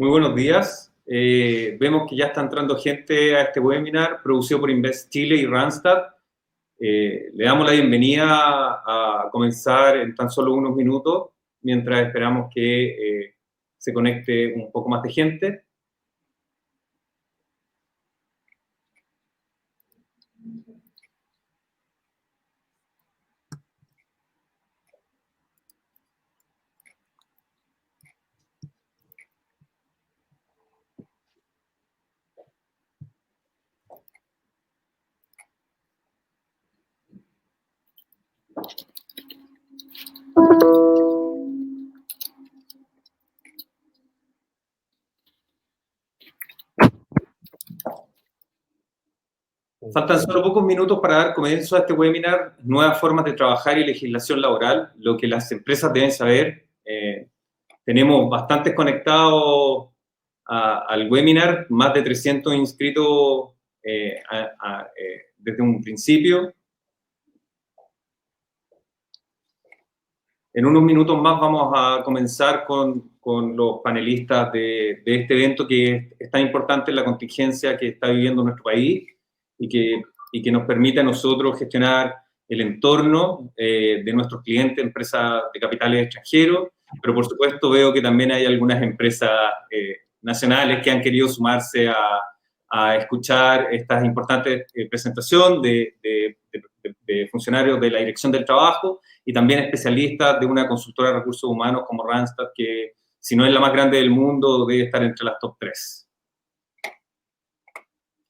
Muy buenos días. Vemos que ya está entrando gente a este webinar producido por Invest Chile y Randstad. Le damos la bienvenida a comenzar en tan solo unos minutos, mientras esperamos que se conecte un poco más de gente. Faltan solo pocos minutos para dar comienzo a este webinar, Nuevas formas de trabajar y legislación laboral, lo que las empresas deben saber. Tenemos bastantes conectados al webinar, más de 300 inscritos desde un principio. En unos minutos más vamos a comenzar con los panelistas de este evento que es tan importante en la contingencia que está viviendo nuestro país y que nos permite a nosotros gestionar el entorno de nuestros clientes, empresas de capitales extranjeros, pero por supuesto veo que también hay algunas empresas nacionales que han querido sumarse a escuchar esta importante presentación de funcionarios de la Dirección del Trabajo y también especialistas de una consultora de recursos humanos como Randstad, que si no es la más grande del mundo, debe estar entre las top 3.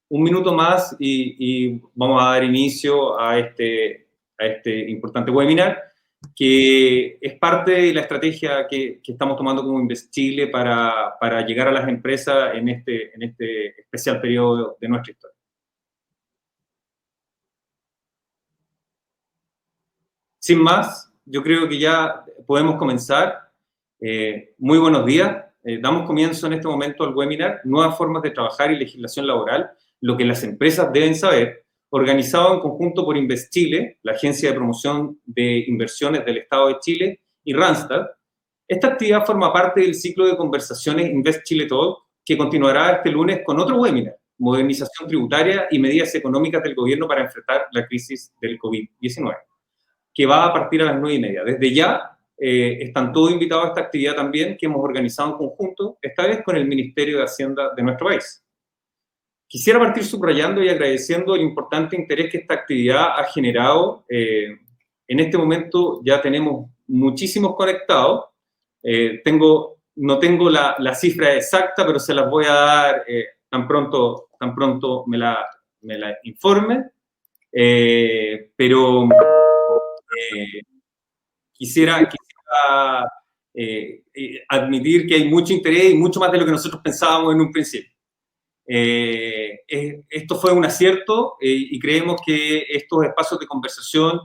Un minuto más y vamos a dar inicio a este importante webinar, que es parte de la estrategia que estamos tomando como Invest Chile para llegar a las empresas en este especial periodo de nuestra historia. Sin más, yo creo que ya podemos comenzar. Muy buenos días. Damos comienzo en este momento al webinar Nuevas formas de trabajar y legislación laboral, lo que las empresas deben saber, organizado en conjunto por Invest Chile, la agencia de promoción de inversiones del Estado de Chile, y Randstad. Esta actividad forma parte del ciclo de conversaciones Invest Chile Talk, que continuará este lunes con otro webinar, Modernización tributaria y medidas económicas del gobierno para enfrentar la crisis del COVID-19, que va a partir a las 9:30. Desde ya están todos invitados a esta actividad también, que hemos organizado en conjunto, esta vez con el Ministerio de Hacienda de nuestro país. Quisiera partir subrayando y agradeciendo el importante interés que esta actividad ha generado. En este momento ya tenemos muchísimos conectados. No tengo la cifra exacta, pero se las voy a dar tan pronto me la informe. Pero quisiera admitir que hay mucho interés y mucho más de lo que nosotros pensábamos en un principio. Esto fue un acierto y creemos que estos espacios de conversación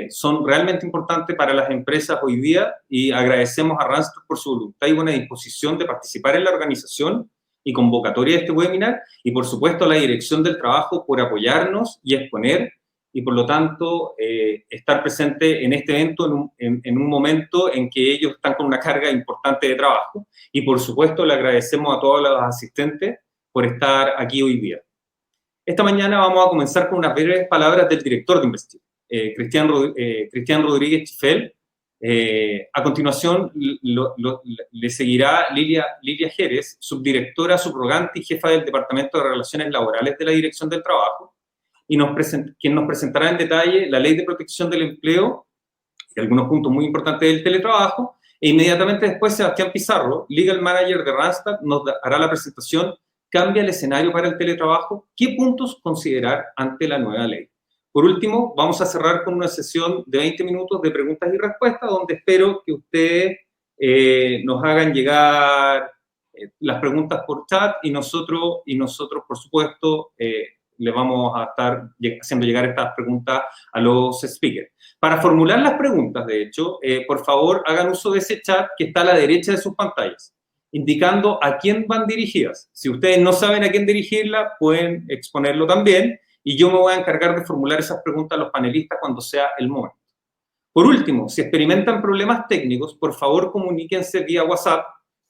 son realmente importantes para las empresas hoy día, y agradecemos a Randstad por su voluntad y buena disposición de participar en la organización y convocatoria de este webinar, y por supuesto a la Dirección del Trabajo por apoyarnos y exponer, y por lo tanto estar presente en este evento en un momento en que ellos están con una carga importante de trabajo. Y por supuesto le agradecemos a todos los asistentes por estar aquí hoy día. Esta mañana vamos a comenzar con unas breves palabras del director de Invest Chile, Cristian Rodríguez Chifel. A continuación le seguirá Lilia Jerez, subdirectora subrogante y jefa del Departamento de Relaciones Laborales de la Dirección del Trabajo, y quien nos presentará en detalle la Ley de Protección del Empleo y algunos puntos muy importantes del teletrabajo. E inmediatamente después Sebastián Pizarro, Legal Manager de Randstad, nos hará la presentación Cambia el escenario para el teletrabajo, ¿qué puntos considerar ante la nueva ley? Por último, vamos a cerrar con una sesión de 20 minutos de preguntas y respuestas, donde espero que ustedes nos hagan llegar las preguntas por chat, y nosotros por supuesto, le vamos a estar haciendo llegar estas preguntas a los speakers. Para formular las preguntas, de hecho, por favor, hagan uso de ese chat que está a la derecha de sus pantallas, indicando a quién van dirigidas. Si ustedes no saben a quién dirigirla, pueden exponerlo también, y yo me voy a encargar de formular esas preguntas a los panelistas cuando sea el momento. Por último, si experimentan problemas técnicos, por favor comuníquense vía WhatsApp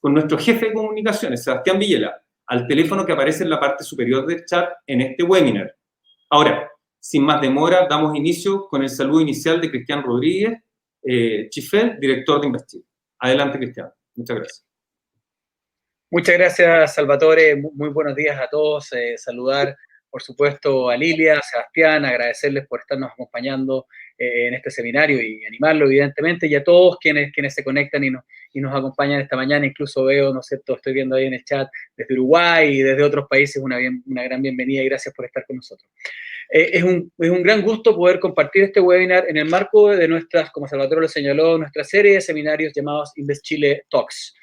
con nuestro jefe de comunicaciones, Sebastián Villela, al teléfono que aparece en la parte superior del chat en este webinar. Ahora, sin más demora, damos inicio con el saludo inicial de Cristian Rodríguez, Chifel, director de Investir. Adelante, Cristian. Muchas gracias. Muchas gracias, Salvatore. Muy buenos días a todos. Saludar, por supuesto, a Lilia, a Sebastián, agradecerles por estarnos acompañando en este seminario y animarlo, evidentemente, y a todos quienes se conectan y nos acompañan esta mañana. Incluso veo, ¿no es cierto?, estoy viendo ahí en el chat desde Uruguay y desde otros países una gran bienvenida y gracias por estar con nosotros. Es un gran gusto poder compartir este webinar en el marco de nuestras, como Salvatore lo señaló, nuestra serie de seminarios llamados Invest Chile Talks.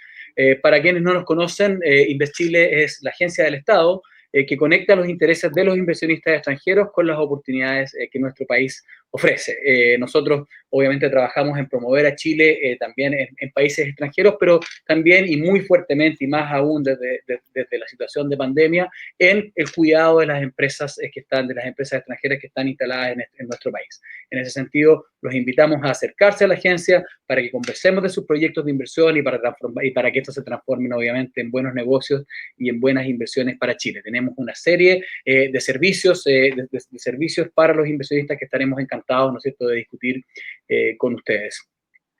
Para quienes no nos conocen, Invest Chile es la agencia del Estado que conecta los intereses de los inversionistas extranjeros con las oportunidades que nuestro país ofrece. Nosotros, obviamente, trabajamos en promover a Chile también en países extranjeros, pero también y muy fuertemente y más aún desde la situación de pandemia, en el cuidado de las empresas de las empresas extranjeras que están instaladas en nuestro país. En ese sentido, los invitamos a acercarse a la agencia para que conversemos de sus proyectos de inversión y para que estos se transformen, obviamente, en buenos negocios y en buenas inversiones para Chile. Tenemos una serie de servicios, servicios para los inversionistas que estaremos encantados, ¿no es cierto?, de discutir con ustedes.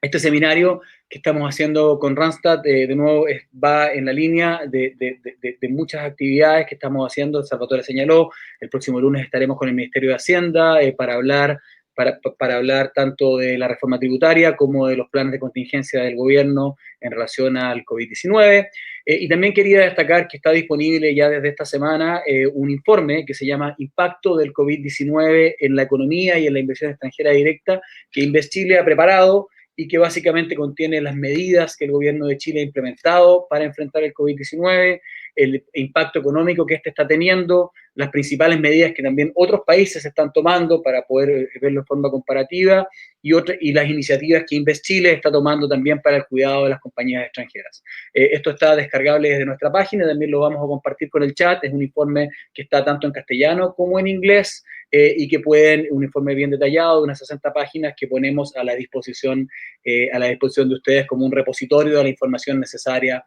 Este seminario que estamos haciendo con Randstad, de nuevo, va en la línea de muchas actividades que estamos haciendo. Salvatore señaló, el próximo lunes estaremos con el Ministerio de Hacienda para hablar tanto de la reforma tributaria como de los planes de contingencia del gobierno en relación al COVID-19. Y también quería destacar que está disponible ya desde esta semana un informe que se llama Impacto del COVID-19 en la economía y en la inversión extranjera directa, que Invest Chile ha preparado y que básicamente contiene las medidas que el gobierno de Chile ha implementado para enfrentar el COVID-19, el impacto económico que este está teniendo, las principales medidas que también otros países están tomando para poder verlo de forma comparativa y las iniciativas que Invest Chile está tomando también para el cuidado de las compañías extranjeras. Esto está descargable desde nuestra página, también lo vamos a compartir con el chat. Es un informe que está tanto en castellano como en inglés y que un informe bien detallado de unas 60 páginas que ponemos a la disposición de ustedes como un repositorio de la información necesaria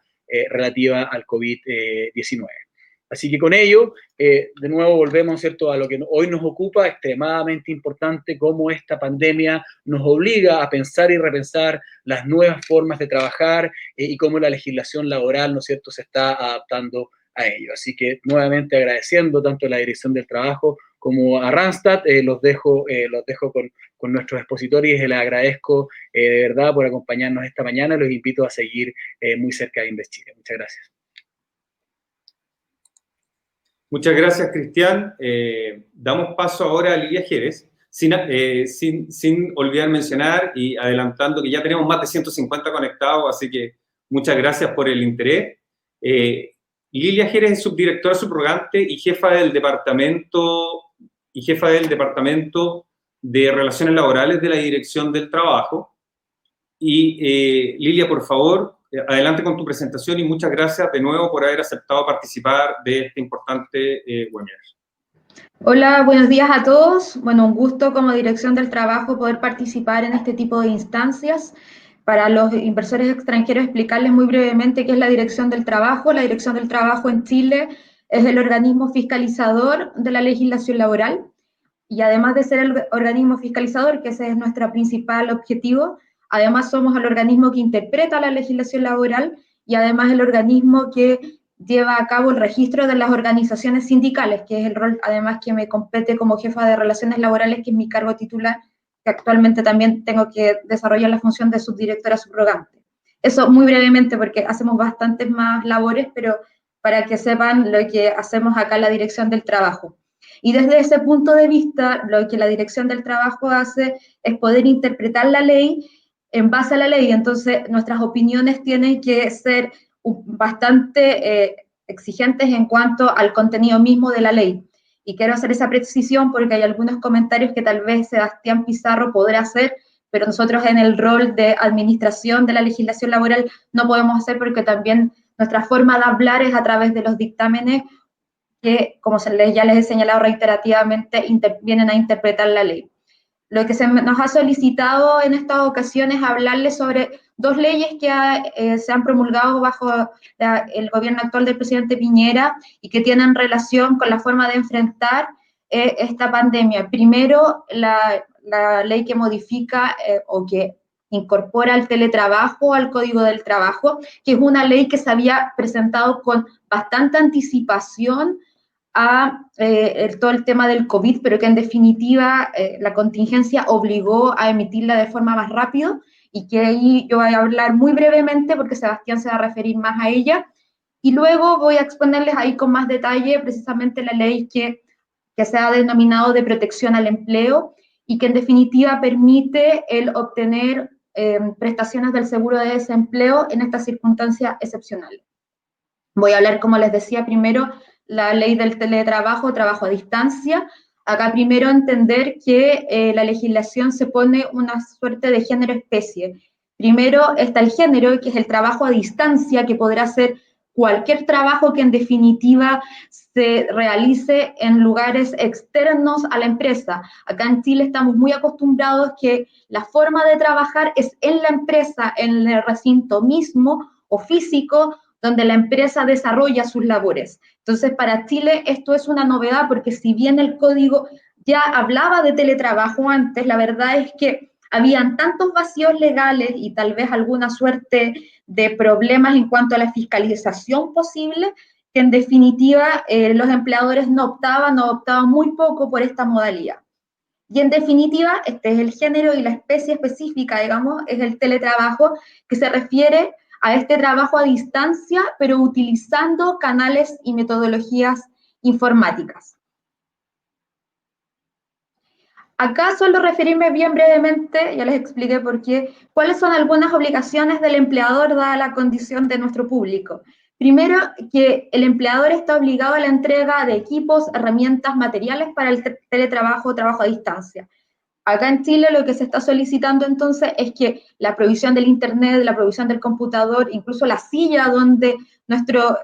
relativa al COVID-19. Así que con ello, de nuevo volvemos, ¿cierto?, a lo que hoy nos ocupa, extremadamente importante, cómo esta pandemia nos obliga a pensar y repensar las nuevas formas de trabajar y cómo la legislación laboral, ¿no es cierto?, se está adaptando a ello. Así que nuevamente agradeciendo tanto a la Dirección del Trabajo como a Randstad, los dejo con nuestros expositores y les agradezco de verdad por acompañarnos esta mañana. Los invito a seguir muy cerca de Invest Chile. Muchas gracias. Muchas gracias, Cristian. Damos paso ahora a Lilia Jerez, sin olvidar mencionar y adelantando que ya tenemos más de 150 conectados, así que muchas gracias por el interés. Lilia Jerez es subdirectora subrogante y jefa del departamento de Relaciones Laborales de la Dirección del Trabajo. Y Lilia, por favor, adelante con tu presentación y muchas gracias de nuevo por haber aceptado participar de este importante webinar. Hola, buenos días a todos. Bueno, un gusto como Dirección del Trabajo poder participar en este tipo de instancias. Para los inversores extranjeros, explicarles muy brevemente qué es la Dirección del Trabajo. La Dirección del Trabajo en Chile es el organismo fiscalizador de la legislación laboral y además de ser el organismo fiscalizador, que ese es nuestro principal objetivo, además somos el organismo que interpreta la legislación laboral y además el organismo que lleva a cabo el registro de las organizaciones sindicales, que es el rol además que me compete como jefa de relaciones laborales, que es mi cargo titular, que actualmente también tengo que desarrollar la función de subdirectora subrogante. Eso muy brevemente porque hacemos bastantes más labores, pero para que sepan lo que hacemos acá en la Dirección del Trabajo. Y desde ese punto de vista, lo que la Dirección del Trabajo hace es poder interpretar la ley en base a la ley. Entonces, nuestras opiniones tienen que ser bastante exigentes en cuanto al contenido mismo de la ley. Y quiero hacer esa precisión porque hay algunos comentarios que tal vez Sebastián Pizarro podrá hacer, pero nosotros en el rol de administración de la legislación laboral no podemos hacer porque también nuestra forma de hablar es a través de los dictámenes que, como ya les he señalado reiterativamente, vienen a interpretar la ley. lo que nos ha solicitado en estas ocasiones es hablarles sobre dos leyes que se han promulgado bajo el gobierno actual del presidente Piñera y que tienen relación con la forma de enfrentar esta pandemia. Primero, la ley que modifica o que incorpora el teletrabajo al Código del Trabajo, que es una ley que se había presentado con bastante anticipación a todo el tema del COVID, pero que en definitiva la contingencia obligó a emitirla de forma más rápida, y que ahí yo voy a hablar muy brevemente porque Sebastián se va a referir más a ella, y luego voy a exponerles ahí con más detalle precisamente la ley que se ha denominado de protección al empleo y que en definitiva permite el obtener prestaciones del seguro de desempleo en estas circunstancias excepcionales. Voy a hablar, como les decía, primero la ley del teletrabajo, trabajo a distancia. Acá primero entender que la legislación se pone una suerte de género-especie. Primero está el género, que es el trabajo a distancia, que podrá ser cualquier trabajo que en definitiva se realice en lugares externos a la empresa. Acá en Chile estamos muy acostumbrados que la forma de trabajar es en la empresa, en el recinto mismo o físico, donde la empresa desarrolla sus labores. Entonces, para Chile esto es una novedad porque si bien el código ya hablaba de teletrabajo antes, la verdad es que habían tantos vacíos legales y tal vez alguna suerte de problemas en cuanto a la fiscalización posible, que en definitiva los empleadores no optaban muy poco por esta modalidad. Y en definitiva, este es el género y la especie específica, digamos, es el teletrabajo, que se refiere a este trabajo a distancia, pero utilizando canales y metodologías informáticas. Acá solo referirme bien brevemente, ya les expliqué por qué, cuáles son algunas obligaciones del empleador dada la condición de nuestro público. Primero, que el empleador está obligado a la entrega de equipos, herramientas, materiales para el teletrabajo o trabajo a distancia. Acá en Chile lo que se está solicitando entonces es que la provisión del internet, la provisión del computador, incluso la silla donde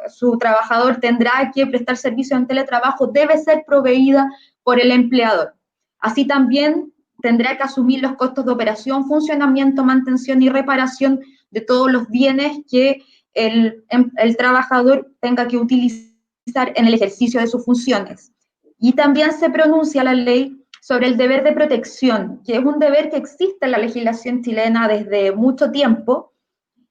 su trabajador tendrá que prestar servicio en teletrabajo debe ser proveída por el empleador. Así también tendrá que asumir los costos de operación, funcionamiento, mantención y reparación de todos los bienes que el trabajador tenga que utilizar en el ejercicio de sus funciones. Y también se pronuncia la ley sobre el deber de protección, que es un deber que existe en la legislación chilena desde mucho tiempo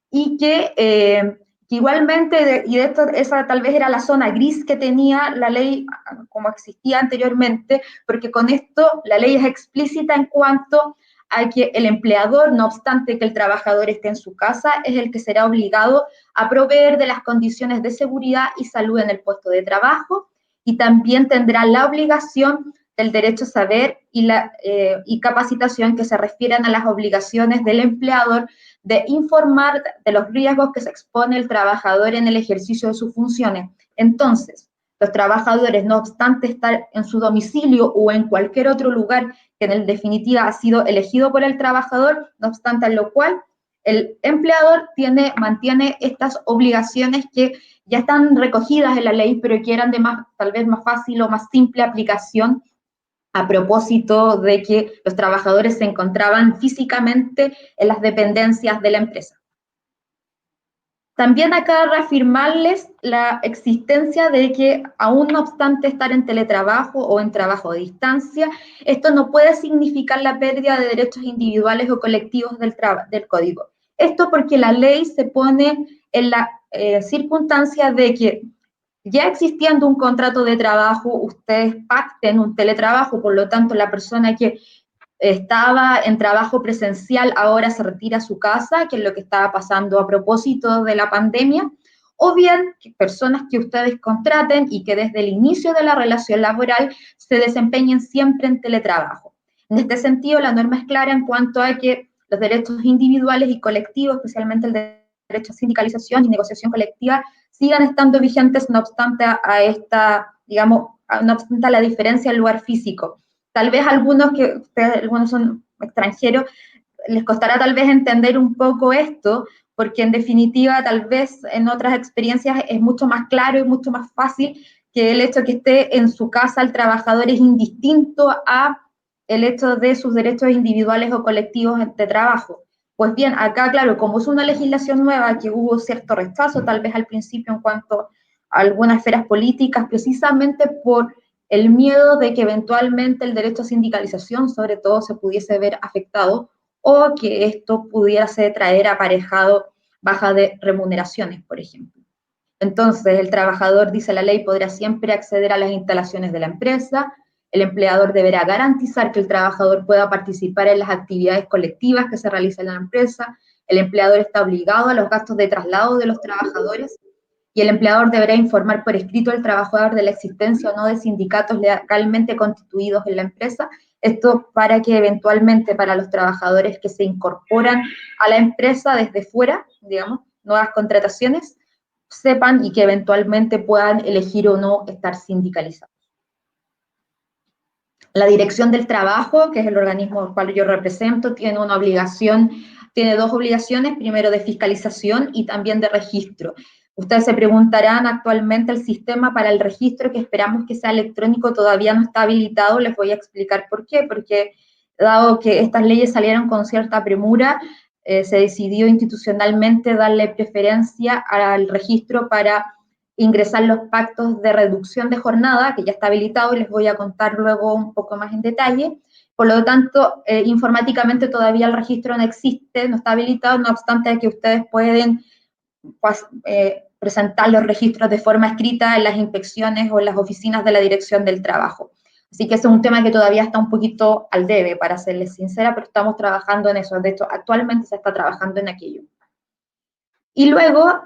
y que igualmente, y de esto, esa tal vez era la zona gris que tenía la ley como existía anteriormente, porque con esto la ley es explícita en cuanto a que el empleador, no obstante que el trabajador esté en su casa, es el que será obligado a proveer de las condiciones de seguridad y salud en el puesto de trabajo, y también tendrá la obligación del derecho a saber y capacitación que se refieren a las obligaciones del empleador de informar de los riesgos que se expone el trabajador en el ejercicio de sus funciones. Entonces, los trabajadores, no obstante estar en su domicilio o en cualquier otro lugar que en definitiva ha sido elegido por el trabajador, no obstante lo cual, el empleador mantiene estas obligaciones que ya están recogidas en la ley, pero que eran de tal vez más fácil o más simple aplicación a propósito de que los trabajadores se encontraban físicamente en las dependencias de la empresa. También acá reafirmarles la existencia de que, aún no obstante estar en teletrabajo o en trabajo a distancia, esto no puede significar la pérdida de derechos individuales o colectivos del código. Esto porque la ley se pone en la circunstancia de que, ya existiendo un contrato de trabajo, ustedes pacten un teletrabajo, por lo tanto la persona que estaba en trabajo presencial ahora se retira a su casa, que es lo que estaba pasando a propósito de la pandemia, o bien personas que ustedes contraten y que desde el inicio de la relación laboral se desempeñen siempre en teletrabajo. En este sentido, la norma es clara en cuanto a que los derechos individuales y colectivos, especialmente el derecho a sindicalización y negociación colectiva, sigan estando vigentes, no obstante a esta, digamos, no obstante a la diferencia del lugar físico. Tal vez algunos son extranjeros, les costará tal vez entender un poco esto, porque en definitiva tal vez en otras experiencias es mucho más claro y mucho más fácil que el hecho de que esté en su casa el trabajador es indistinto a el hecho de sus derechos individuales o colectivos de trabajo. Pues bien, acá, claro, como es una legislación nueva que hubo cierto rechazo tal vez al principio en cuanto a algunas esferas políticas, precisamente por el miedo de que eventualmente el derecho a sindicalización, sobre todo, se pudiese ver afectado o que esto pudiese traer aparejado baja de remuneraciones, por ejemplo. Entonces, el trabajador, dice la ley, podrá siempre acceder a las instalaciones de la empresa. El empleador deberá garantizar que el trabajador pueda participar en las actividades colectivas que se realicen en la empresa. El empleador está obligado a los gastos de traslado de los trabajadores y el empleador deberá informar por escrito al trabajador de la existencia o no de sindicatos legalmente constituidos en la empresa. Esto para que eventualmente para los trabajadores que se incorporan a la empresa desde fuera, digamos, nuevas contrataciones, sepan y que eventualmente puedan elegir o no estar sindicalizados. La Dirección del Trabajo, que es el organismo al cual yo represento, tiene una obligación, tiene dos obligaciones, primero de fiscalización y también de registro. Ustedes se preguntarán, actualmente el sistema para el registro, que esperamos que sea electrónico, todavía no está habilitado. Les voy a explicar por qué, porque dado que estas leyes salieron con cierta premura, se decidió institucionalmente darle preferencia al registro para ingresar los pactos de reducción de jornada, que ya está habilitado y les voy a contar luego un poco más en detalle. Por lo tanto, informáticamente todavía el registro no existe, no está habilitado, no obstante que ustedes pueden presentar los registros de forma escrita en las inspecciones o en las oficinas de la Dirección del Trabajo. Así que ese es un tema que todavía está un poquito al debe, para serles sincera, pero estamos trabajando en eso. De hecho, actualmente se está trabajando en aquello. Y luego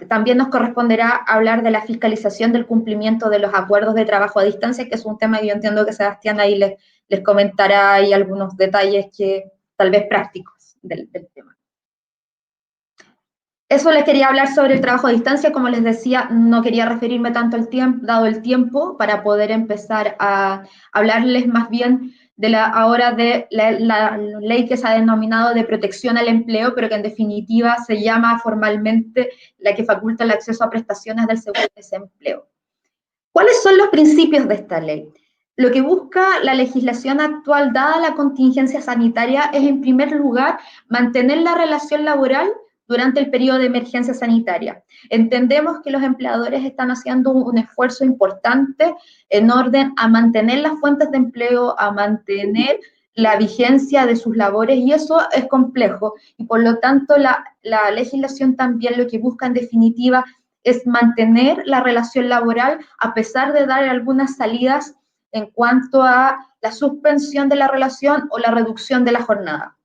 también nos corresponderá hablar de la fiscalización del cumplimiento de los acuerdos de trabajo a distancia, que es un tema que yo entiendo que Sebastián ahí les comentará ahí algunos detalles que tal vez prácticos del tema. Eso les quería hablar sobre el trabajo a distancia. Como les decía, no quería referirme tanto al tiempo, dado el tiempo, para poder empezar a hablarles más bien de la ley que se ha denominado de protección al empleo, pero que en definitiva se llama formalmente la que faculta el acceso a prestaciones del seguro de desempleo. ¿Cuáles son los principios de esta ley? Lo que busca la legislación actual, dada la contingencia sanitaria, es en primer lugar mantener la relación laboral durante el periodo de emergencia sanitaria. Entendemos que los empleadores están haciendo un esfuerzo importante en orden a mantener las fuentes de empleo, a mantener la vigencia de sus labores, y eso es complejo, y por lo tanto la legislación también lo que busca en definitiva es mantener la relación laboral a pesar de dar algunas salidas en cuanto a la suspensión de la relación o la reducción de la jornada.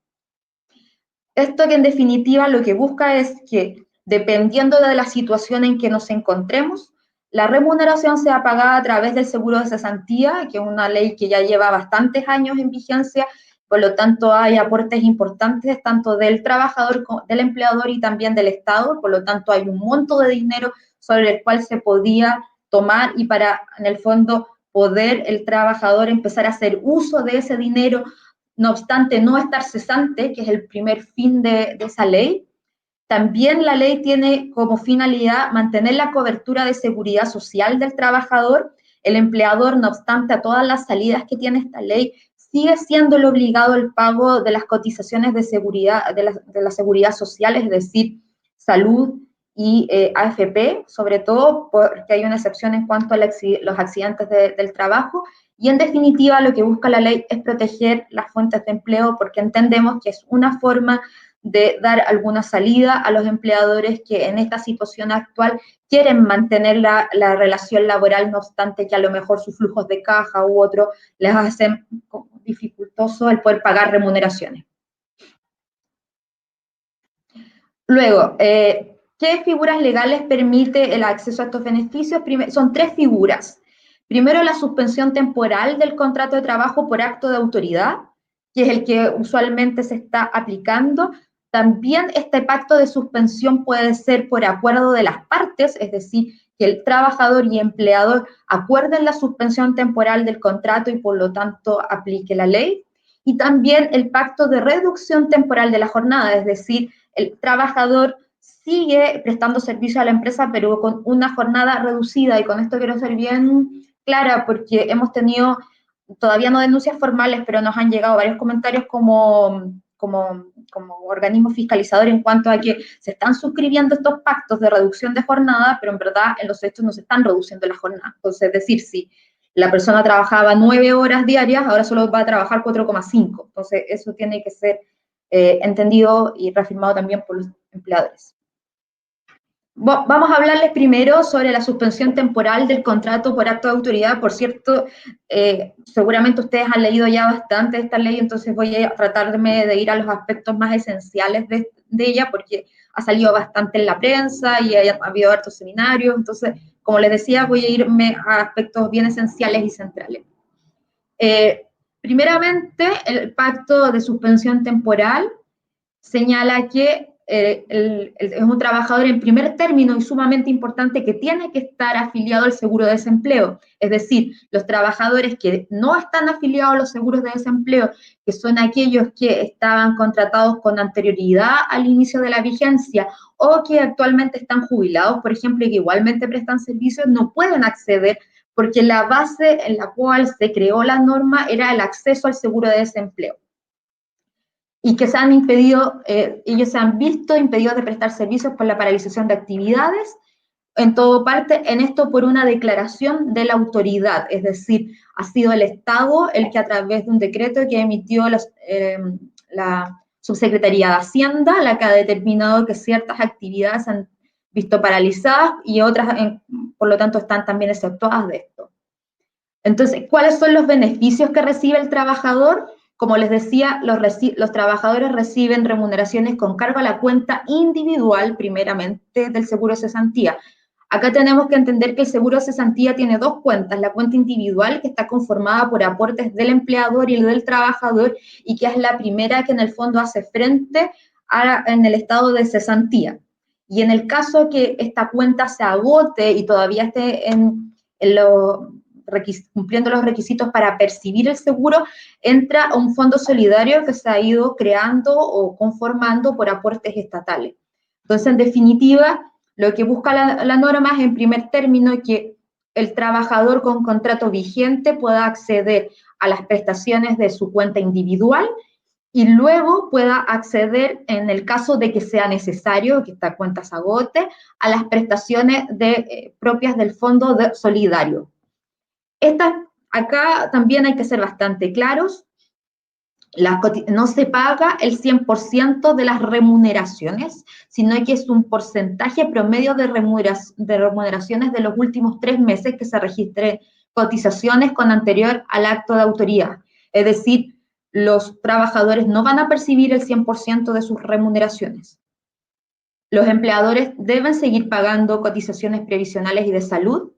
Esto que en definitiva lo que busca es que, dependiendo de la situación en que nos encontremos, la remuneración sea pagada a través del seguro de cesantía, que es una ley que ya lleva bastantes años en vigencia, por lo tanto hay aportes importantes tanto del trabajador, del empleador y también del Estado, por lo tanto hay un monto de dinero sobre el cual se podía tomar y para, en el fondo, poder el trabajador empezar a hacer uso de ese dinero. No obstante, no estar cesante, que es el primer fin de esa ley. También la ley tiene como finalidad mantener la cobertura de seguridad social del trabajador. El empleador, no obstante a todas las salidas que tiene esta ley, sigue siendo el obligado al pago de las cotizaciones de seguridad, de la seguridad social, es decir, salud y AFP, sobre todo porque hay una excepción en cuanto a los accidentes del trabajo. Y en definitiva, lo que busca la ley es proteger las fuentes de empleo, porque entendemos que es una forma de dar alguna salida a los empleadores que en esta situación actual quieren mantener la relación laboral, no obstante que a lo mejor sus flujos de caja u otro les hacen dificultoso el poder pagar remuneraciones. Luego, ¿qué figuras legales permite el acceso a estos beneficios? Son tres figuras. Primero, la suspensión temporal del contrato de trabajo por acto de autoridad, que es el que usualmente se está aplicando. También este pacto de suspensión puede ser por acuerdo de las partes, es decir, que el trabajador y empleador acuerden la suspensión temporal del contrato y por lo tanto aplique la ley. Y también el pacto de reducción temporal de la jornada, es decir, el trabajador sigue prestando servicio a la empresa, pero con una jornada reducida, y con esto quiero ser bien clara, porque hemos tenido todavía no denuncias formales, pero nos han llegado varios comentarios como organismo fiscalizador en cuanto a que se están suscribiendo estos pactos de reducción de jornada, pero en verdad en los hechos no se están reduciendo la jornada. Entonces, es decir, si la persona trabajaba 9 horas diarias, ahora solo va a trabajar 4,5. Entonces, eso tiene que ser entendido y reafirmado también por los empleadores. Vamos a hablarles primero sobre la suspensión temporal del contrato por acto de autoridad. Por cierto, seguramente ustedes han leído ya bastante esta ley, entonces voy a tratarme de ir a los aspectos más esenciales de ella, porque ha salido bastante en la prensa y ha habido hartos seminarios. Entonces, como les decía, voy a irme a aspectos bien esenciales y centrales. Primeramente, el pacto de suspensión temporal señala que es un trabajador en primer término y sumamente importante que tiene que estar afiliado al seguro de desempleo. Es decir, los trabajadores que no están afiliados a los seguros de desempleo, que son aquellos que estaban contratados con anterioridad al inicio de la vigencia o que actualmente están jubilados, por ejemplo, y que igualmente prestan servicios, no pueden acceder porque la base en la cual se creó la norma era el acceso al seguro de desempleo. Y que se han impedido, ellos se han visto impedidos de prestar servicios por la paralización de actividades, en todo parte, en esto por una declaración de la autoridad, es decir, ha sido el Estado el que a través de un decreto que emitió la Subsecretaría de Hacienda, la que ha determinado que ciertas actividades se han visto paralizadas y otras, por lo tanto, están también exceptuadas de esto. Entonces, ¿cuáles son los beneficios que recibe el trabajador? Como les decía, los trabajadores reciben remuneraciones con cargo a la cuenta individual, primeramente, del seguro de cesantía. Acá tenemos que entender que el seguro de cesantía tiene dos cuentas, la cuenta individual, que está conformada por aportes del empleador y del trabajador, y que es la primera que en el fondo hace frente en el estado de cesantía. Y en el caso que esta cuenta se agote y todavía esté cumpliendo los requisitos para percibir el seguro, entra a un fondo solidario que se ha ido creando o conformando por aportes estatales. Entonces, en definitiva, lo que busca la norma es, en primer término, que el trabajador con contrato vigente pueda acceder a las prestaciones de su cuenta individual y luego pueda acceder, en el caso de que sea necesario, que esta cuenta se agote, a las prestaciones propias del fondo solidario. Acá también hay que ser bastante claros, no se paga el 100% de las remuneraciones, sino que es un porcentaje promedio de remuneraciones de los últimos 3 meses que se registren cotizaciones con anterior al acto de autoridad. Es decir, los trabajadores no van a percibir el 100% de sus remuneraciones. Los empleadores deben seguir pagando cotizaciones previsionales y de salud.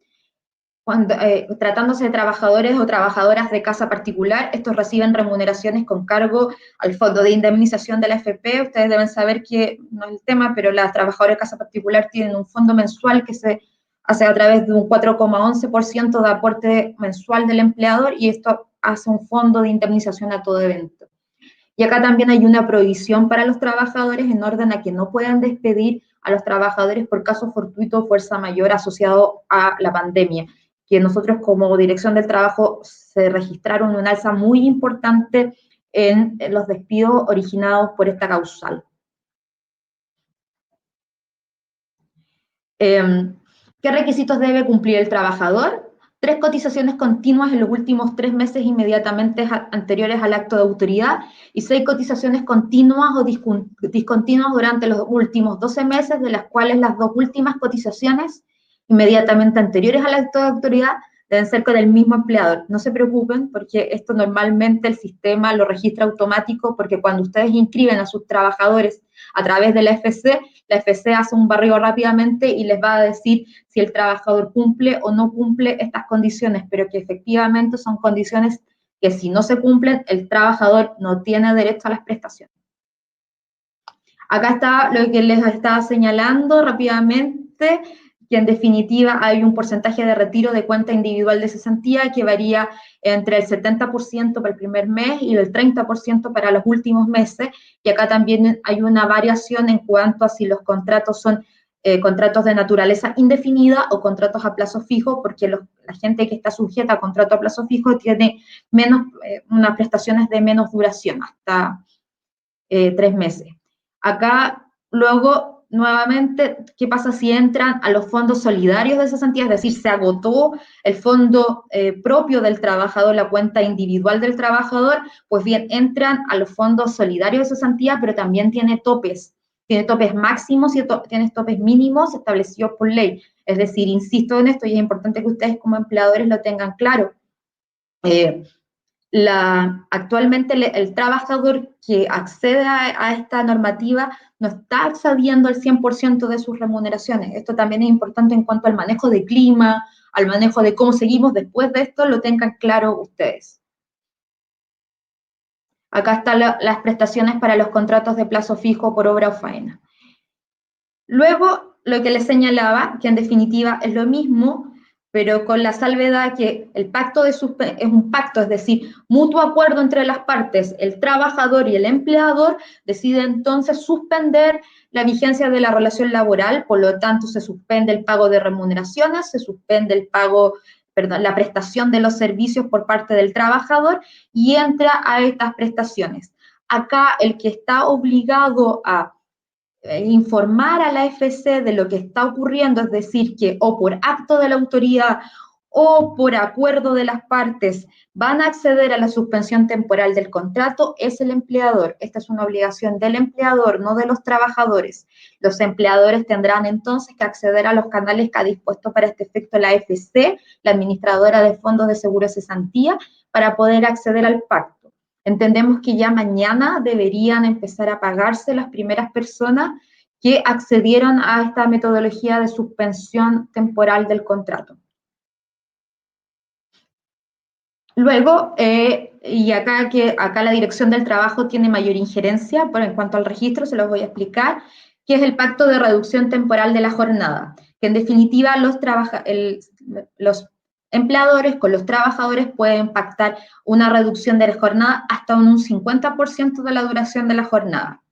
Tratándose de trabajadores o trabajadoras de casa particular, estos reciben remuneraciones con cargo al fondo de indemnización de la AFP. Ustedes deben saber que, no es el tema, pero las trabajadoras de casa particular tienen un fondo mensual que se hace a través de un 4,11% de aporte mensual del empleador, y esto hace un fondo de indemnización a todo evento. Y acá también hay una provisión para los trabajadores en orden a que no puedan despedir a los trabajadores por caso fortuito o fuerza mayor asociado a la pandemia, que nosotros como Dirección del Trabajo se registraron un alza muy importante en los despidos originados por esta causal. ¿Qué requisitos debe cumplir el trabajador? 3 cotizaciones continuas en los últimos 3 meses inmediatamente anteriores al acto de autoridad y 6 cotizaciones continuas o discontinuas durante los últimos 12 meses, de las cuales las 2 últimas cotizaciones inmediatamente anteriores al acto de autoridad deben ser con el mismo empleador. No se preocupen, porque esto normalmente el sistema lo registra automático, porque cuando ustedes inscriben a sus trabajadores a través de la FC hace un barrido rápidamente y les va a decir si el trabajador cumple o no cumple estas condiciones, pero que efectivamente son condiciones que, si no se cumplen, el trabajador no tiene derecho a las prestaciones. Acá está lo que les estaba señalando rápidamente, que en definitiva hay un porcentaje de retiro de cuenta individual de cesantía que varía entre el 70% para el primer mes y el 30% para los últimos meses, y acá también hay una variación en cuanto a si los contratos son contratos de naturaleza indefinida o contratos a plazo fijo, porque la gente que está sujeta a contrato a plazo fijo tiene unas prestaciones de menos duración, hasta 3 meses. Acá, luego, nuevamente, ¿qué pasa si entran a los fondos solidarios de cesantía? Es decir, se agotó el fondo propio del trabajador, la cuenta individual del trabajador, pues bien, entran a los fondos solidarios de cesantía, pero también tiene topes máximos y tiene topes mínimos establecidos por ley. Es decir, insisto en esto y es importante que ustedes como empleadores lo tengan claro. Actualmente el trabajador que accede a esta normativa no está accediendo al 100% de sus remuneraciones. Esto también es importante en cuanto al manejo de clima, al manejo de cómo seguimos después de esto, lo tengan claro ustedes. Acá están las prestaciones para los contratos de plazo fijo por obra o faena. Luego, lo que les señalaba, que en definitiva es lo mismo, pero con la salvedad que el pacto es un pacto, es decir, mutuo acuerdo entre las partes, el trabajador y el empleador decide entonces suspender la vigencia de la relación laboral, por lo tanto se suspende el pago de remuneraciones, se suspende la prestación de los servicios por parte del trabajador y entra a estas prestaciones. Acá el que está obligado a informar a la AFC de lo que está ocurriendo, es decir, que o por acto de la autoridad o por acuerdo de las partes van a acceder a la suspensión temporal del contrato, es el empleador. Esta es una obligación del empleador, no de los trabajadores. Los empleadores tendrán entonces que acceder a los canales que ha dispuesto para este efecto la AFC, la administradora de fondos de seguro de cesantía, para poder acceder al pacto. Entendemos que ya mañana deberían empezar a pagarse las primeras personas que accedieron a esta metodología de suspensión temporal del contrato. Luego, y acá la Dirección del Trabajo tiene mayor injerencia, pero en cuanto al registro se los voy a explicar, que es el pacto de reducción temporal de la jornada, que en definitiva los empleadores con los trabajadores pueden pactar una reducción de la jornada hasta un 50% de la duración de la jornada.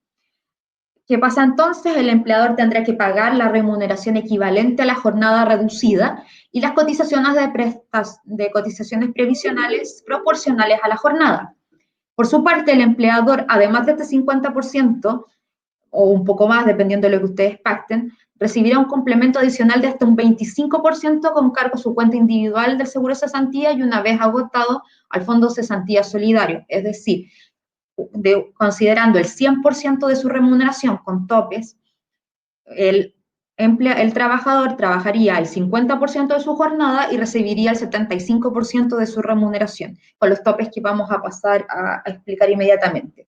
¿Qué pasa entonces? El empleador tendrá que pagar la remuneración equivalente a la jornada reducida y las cotizaciones de cotizaciones previsionales proporcionales a la jornada. Por su parte, el empleador, además de este 50%, o un poco más, dependiendo de lo que ustedes pacten, recibirá un complemento adicional de hasta un 25% con cargo a su cuenta individual del seguro de cesantía y una vez agotado al fondo cesantía solidario. Es decir, considerando el 100% de su remuneración con topes, el trabajador trabajaría el 50% de su jornada y recibiría el 75% de su remuneración, con los topes que vamos a pasar a explicar inmediatamente.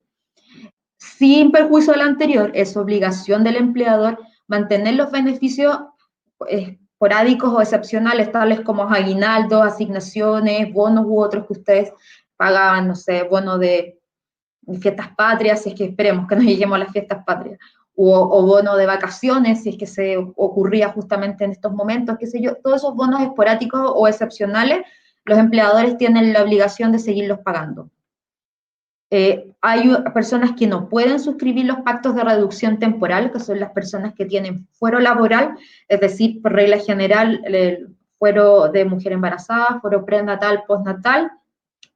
Sin perjuicio de lo anterior, es obligación del empleador mantener los beneficios esporádicos o excepcionales, tales como aguinaldos, asignaciones, bonos u otros que ustedes pagaban, no sé, bono de fiestas patrias, si es que esperemos que nos lleguemos a las fiestas patrias, o bono de vacaciones, si es que se ocurría justamente en estos momentos, qué sé yo, todos esos bonos esporádicos o excepcionales, los empleadores tienen la obligación de seguirlos pagando. Hay personas que no pueden suscribir los pactos de reducción temporal, que son las personas que tienen fuero laboral, es decir, por regla general, el fuero de mujer embarazada, fuero prenatal, postnatal,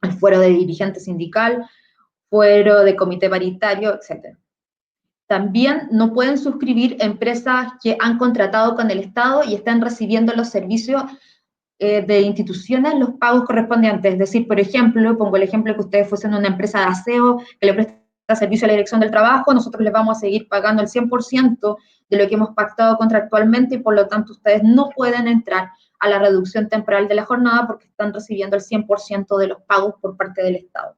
el fuero de dirigente sindical, fuero de comité paritario, etc. También no pueden suscribir empresas que han contratado con el Estado y están recibiendo los servicios de instituciones, los pagos correspondientes. Es decir, por ejemplo, pongo el ejemplo que ustedes fuesen una empresa de aseo que le presta servicio a la Dirección del Trabajo, nosotros les vamos a seguir pagando el 100% de lo que hemos pactado contractualmente y por lo tanto ustedes no pueden entrar a la reducción temporal de la jornada porque están recibiendo el 100% de los pagos por parte del Estado.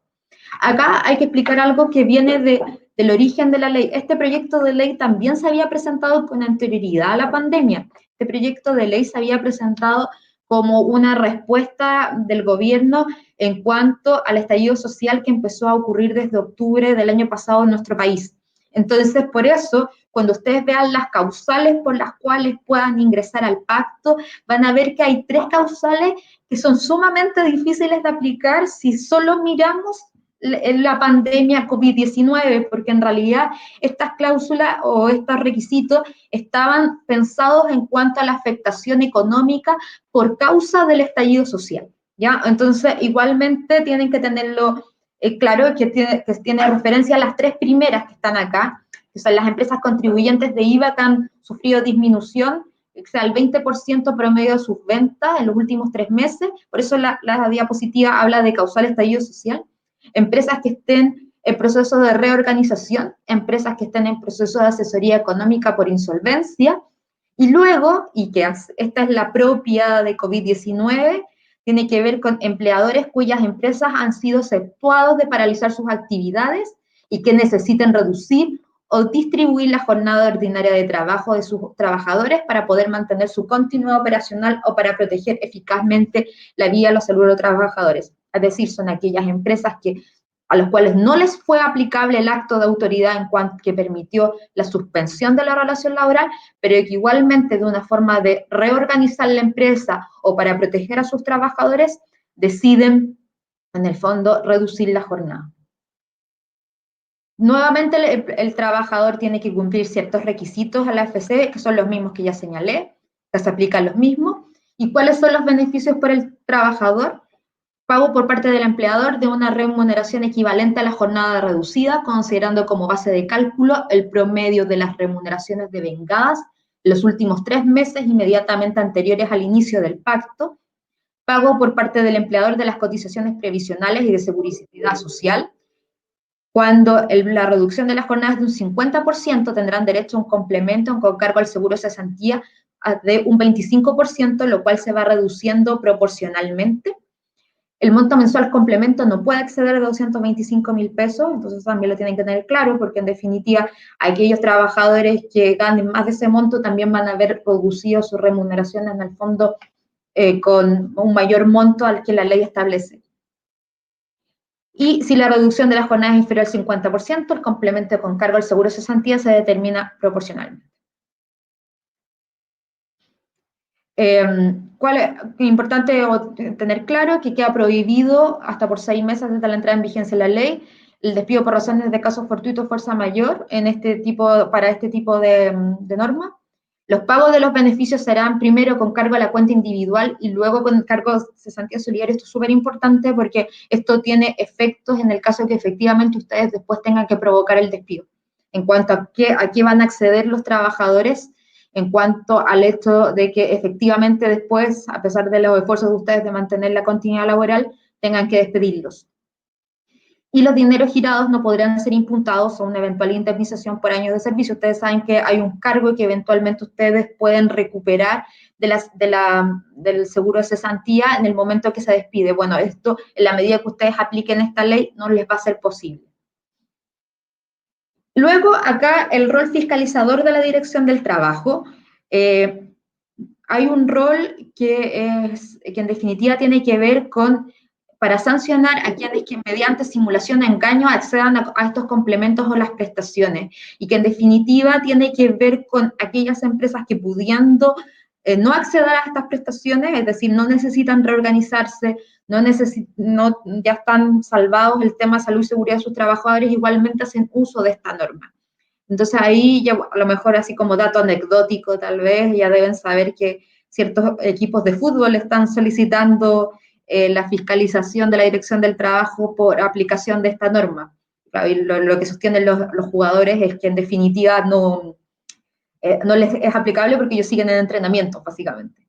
Acá hay que explicar algo que viene del origen de la ley. Este proyecto de ley también se había presentado con anterioridad a la pandemia. Este proyecto de ley se había presentado como una respuesta del gobierno en cuanto al estallido social que empezó a ocurrir desde octubre del año pasado en nuestro país. Entonces, por eso, cuando ustedes vean las causales por las cuales puedan ingresar al pacto, van a ver que hay 3 causales que son sumamente difíciles de aplicar si solo miramos la pandemia COVID-19, porque en realidad estas cláusulas o estos requisitos estaban pensados en cuanto a la afectación económica por causa del estallido social, ¿ya? Entonces, igualmente tienen que tenerlo claro, que tiene referencia a las tres primeras que están acá, que son las empresas contribuyentes de IVA que han sufrido disminución, o sea, el 20% promedio de sus ventas en los últimos 3 meses, por eso la diapositiva habla de causal estallido social. Empresas que estén en proceso de reorganización, empresas que estén en proceso de asesoría económica por insolvencia, y luego, y que esta es la propia de COVID-19, tiene que ver con empleadores cuyas empresas han sido exceptuados de paralizar sus actividades y que necesiten reducir o distribuir la jornada ordinaria de trabajo de sus trabajadores para poder mantener su continuidad operacional o para proteger eficazmente la vida de los salud de los trabajadores. Es decir, son aquellas empresas a los cuales no les fue aplicable el acto de autoridad en cuanto que permitió la suspensión de la relación laboral, pero que igualmente de una forma de reorganizar la empresa o para proteger a sus trabajadores, deciden, en el fondo, reducir la jornada. Nuevamente, el trabajador tiene que cumplir ciertos requisitos a la AFC, que son los mismos que ya señalé, que se aplican los mismos. ¿Y cuáles son los beneficios para el trabajador? Pago por parte del empleador de una remuneración equivalente a la jornada reducida, considerando como base de cálculo el promedio de las remuneraciones devengadas los últimos 3 meses inmediatamente anteriores al inicio del pacto. Pago por parte del empleador de las cotizaciones previsionales y de seguridad social. Cuando la reducción de las jornadas de un 50%, tendrán derecho a un complemento con cargo al seguro de cesantía de un 25%, lo cual se va reduciendo proporcionalmente. El monto mensual complemento no puede exceder de 225.000 pesos, entonces también lo tienen que tener claro, porque en definitiva aquellos trabajadores que ganen más de ese monto también van a haber reducido su remuneración en el fondo con un mayor monto al que la ley establece. Y si la reducción de la jornada es inferior al 50%, el complemento con cargo al seguro de cesantía se determina proporcionalmente. Importante tener claro que queda prohibido hasta por 6 meses desde la entrada en vigencia de la ley el despido por razones de casos fortuitos o fuerza mayor para este tipo de normas. Los pagos de los beneficios serán primero con cargo a la cuenta individual y luego con cargo de cesantía solidaria. Esto es súper importante porque esto tiene efectos en el caso de que efectivamente ustedes después tengan que provocar el despido. En cuanto a qué van a acceder los trabajadores, en cuanto al hecho de que efectivamente después, a pesar de los esfuerzos de ustedes de mantener la continuidad laboral, tengan que despedirlos. Y los dineros girados no podrán ser imputados a una eventual indemnización por años de servicio. Ustedes saben que hay un cargo que eventualmente ustedes pueden recuperar del seguro de cesantía en el momento que se despide. Bueno, esto, en la medida que ustedes apliquen esta ley, no les va a ser posible. Luego, acá, el rol fiscalizador de la Dirección del Trabajo. Hay un rol que en definitiva tiene que ver para sancionar a quienes que mediante simulación o engaño accedan a estos complementos o las prestaciones, y que en definitiva tiene que ver con aquellas empresas que pudiendo no acceder a estas prestaciones, es decir, no necesitan reorganizarse, ya están salvados el tema de salud y seguridad de sus trabajadores, igualmente hacen uso de esta norma. Entonces ahí ya a lo mejor así como dato anecdótico tal vez, ya deben saber que ciertos equipos de fútbol están solicitando la fiscalización de la Dirección del Trabajo por aplicación de esta norma. Lo que sostienen los jugadores es que en definitiva no les es aplicable porque ellos siguen en entrenamiento, básicamente.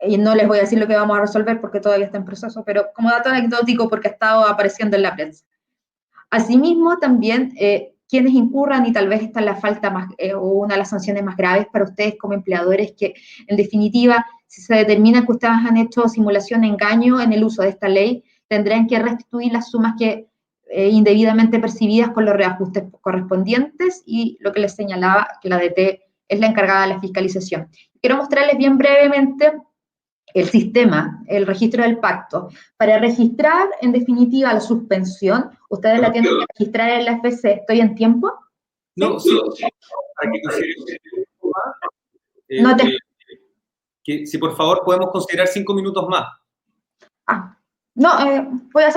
Y no les voy a decir lo que vamos a resolver porque todavía está en proceso, pero como dato anecdótico porque ha estado apareciendo en la prensa. Asimismo, también quienes incurran, y tal vez esta es la falta más, o una de las sanciones más graves para ustedes como empleadores, que en definitiva, si se determina que ustedes han hecho simulación, engaño en el uso de esta ley, tendrán que restituir las sumas que indebidamente percibidas con los reajustes correspondientes, y lo que les señalaba, que la DT es la encargada de la fiscalización. Quiero mostrarles bien brevemente el sistema, el registro del pacto. Para registrar, en definitiva, la suspensión, ustedes la tienen que registrar en la FC. ¿Estoy en tiempo? No, sí. Si por favor podemos considerar 5 minutos más. No, voy a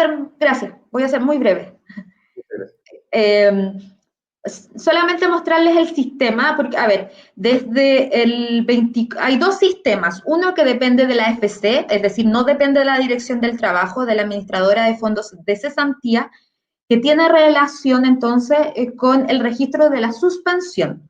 ser muy breve. solamente mostrarles el sistema, porque, a ver, desde el 20, hay dos sistemas, uno que depende de la AFC, es decir, no depende de la Dirección del Trabajo, de la Administradora de Fondos de Cesantía, que tiene relación entonces con el registro de la suspensión.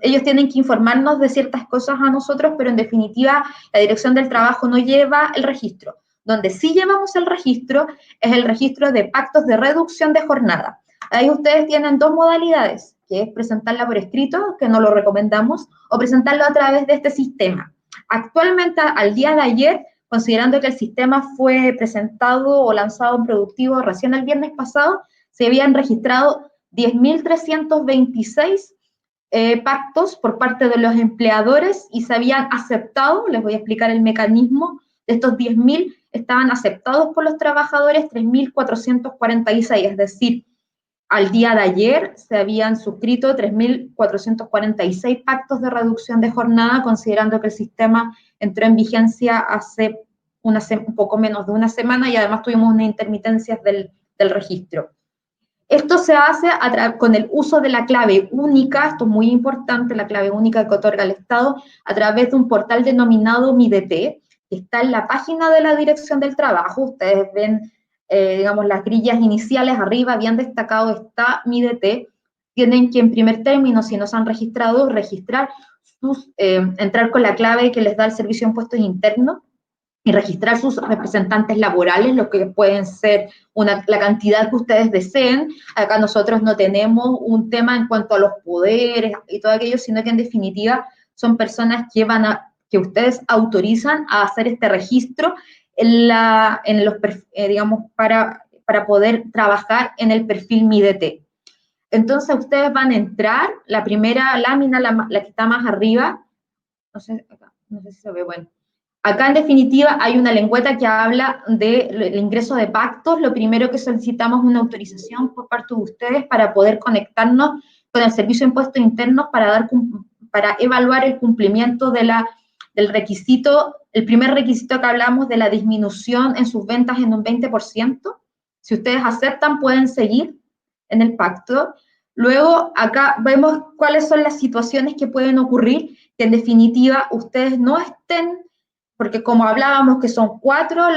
Ellos tienen que informarnos de ciertas cosas a nosotros, pero en definitiva la Dirección del Trabajo no lleva el registro. Donde sí llevamos el registro es el registro de pactos de reducción de jornada. Ahí ustedes tienen dos modalidades, que es presentarla por escrito, que no lo recomendamos, o presentarlo a través de este sistema. Actualmente, al día de ayer, considerando que el sistema fue presentado o lanzado en productivo recién el viernes pasado, se habían registrado 10.326 pactos por parte de los empleadores y se habían aceptado, les voy a explicar el mecanismo, de estos 10.000 estaban aceptados por los trabajadores 3.446, es decir, al día de ayer se habían suscrito 3.446 pactos de reducción de jornada, considerando que el sistema entró en vigencia hace un poco menos de una semana y además tuvimos unas intermitencias del registro. Esto se hace con el uso de la clave única, esto es muy importante, la clave única que otorga el Estado, a través de un portal denominado MIDT, que está en la página de la Dirección del Trabajo. Ustedes ven, digamos, las grillas iniciales arriba, bien destacado está MIDT. Tienen que, en primer término, si no se han registrado, registrar entrar con la clave que les da el Servicio de Impuestos Internos y registrar sus representantes laborales, lo que pueden ser la cantidad que ustedes deseen. Acá nosotros no tenemos un tema en cuanto a los poderes y todo aquello, sino que en definitiva son personas que ustedes autorizan a hacer este registro digamos, para poder trabajar en el perfil MIDT. Entonces ustedes van a entrar, la primera lámina, la que está más arriba, no sé si se ve, bueno. Acá, en definitiva, hay una lengüeta que habla del ingreso de pactos. Lo primero que solicitamos es una autorización por parte de ustedes para poder conectarnos con el Servicio de Impuestos Internos para evaluar el cumplimiento del requisito, el primer requisito que hablamos de la disminución en sus ventas en un 20%. Si ustedes aceptan, pueden seguir en el pacto. Luego, acá vemos cuáles son las situaciones que pueden ocurrir, que en definitiva ustedes no estén, porque como hablábamos que son 4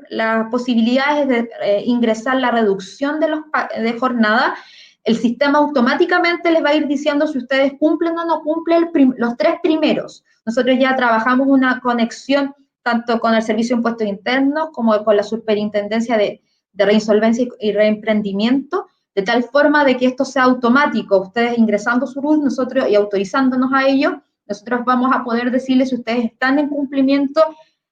las posibilidades de ingresar la reducción de jornada, el sistema automáticamente les va a ir diciendo si ustedes cumplen o no cumplen los 3 primeros. Nosotros ya trabajamos una conexión tanto con el Servicio de Impuestos Internos como con la Superintendencia de Reinsolvencia y Reemprendimiento, de tal forma de que esto sea automático, ustedes ingresando su RUT y autorizándonos a ello, nosotros vamos a poder decirles si ustedes están en cumplimiento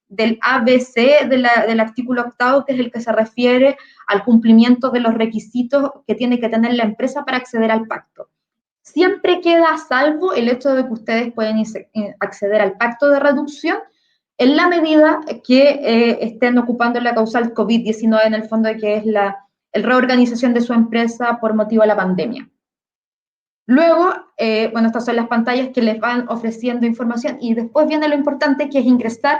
del ABC del artículo 8, que es el que se refiere al cumplimiento de los requisitos que tiene que tener la empresa para acceder al pacto. Siempre queda a salvo el hecho de que ustedes pueden acceder al pacto de reducción en la medida que estén ocupando la causal COVID-19, en el fondo, que es la reorganización de su empresa por motivo de la pandemia. Luego, bueno, estas son las pantallas que les van ofreciendo información y después viene lo importante, que es ingresar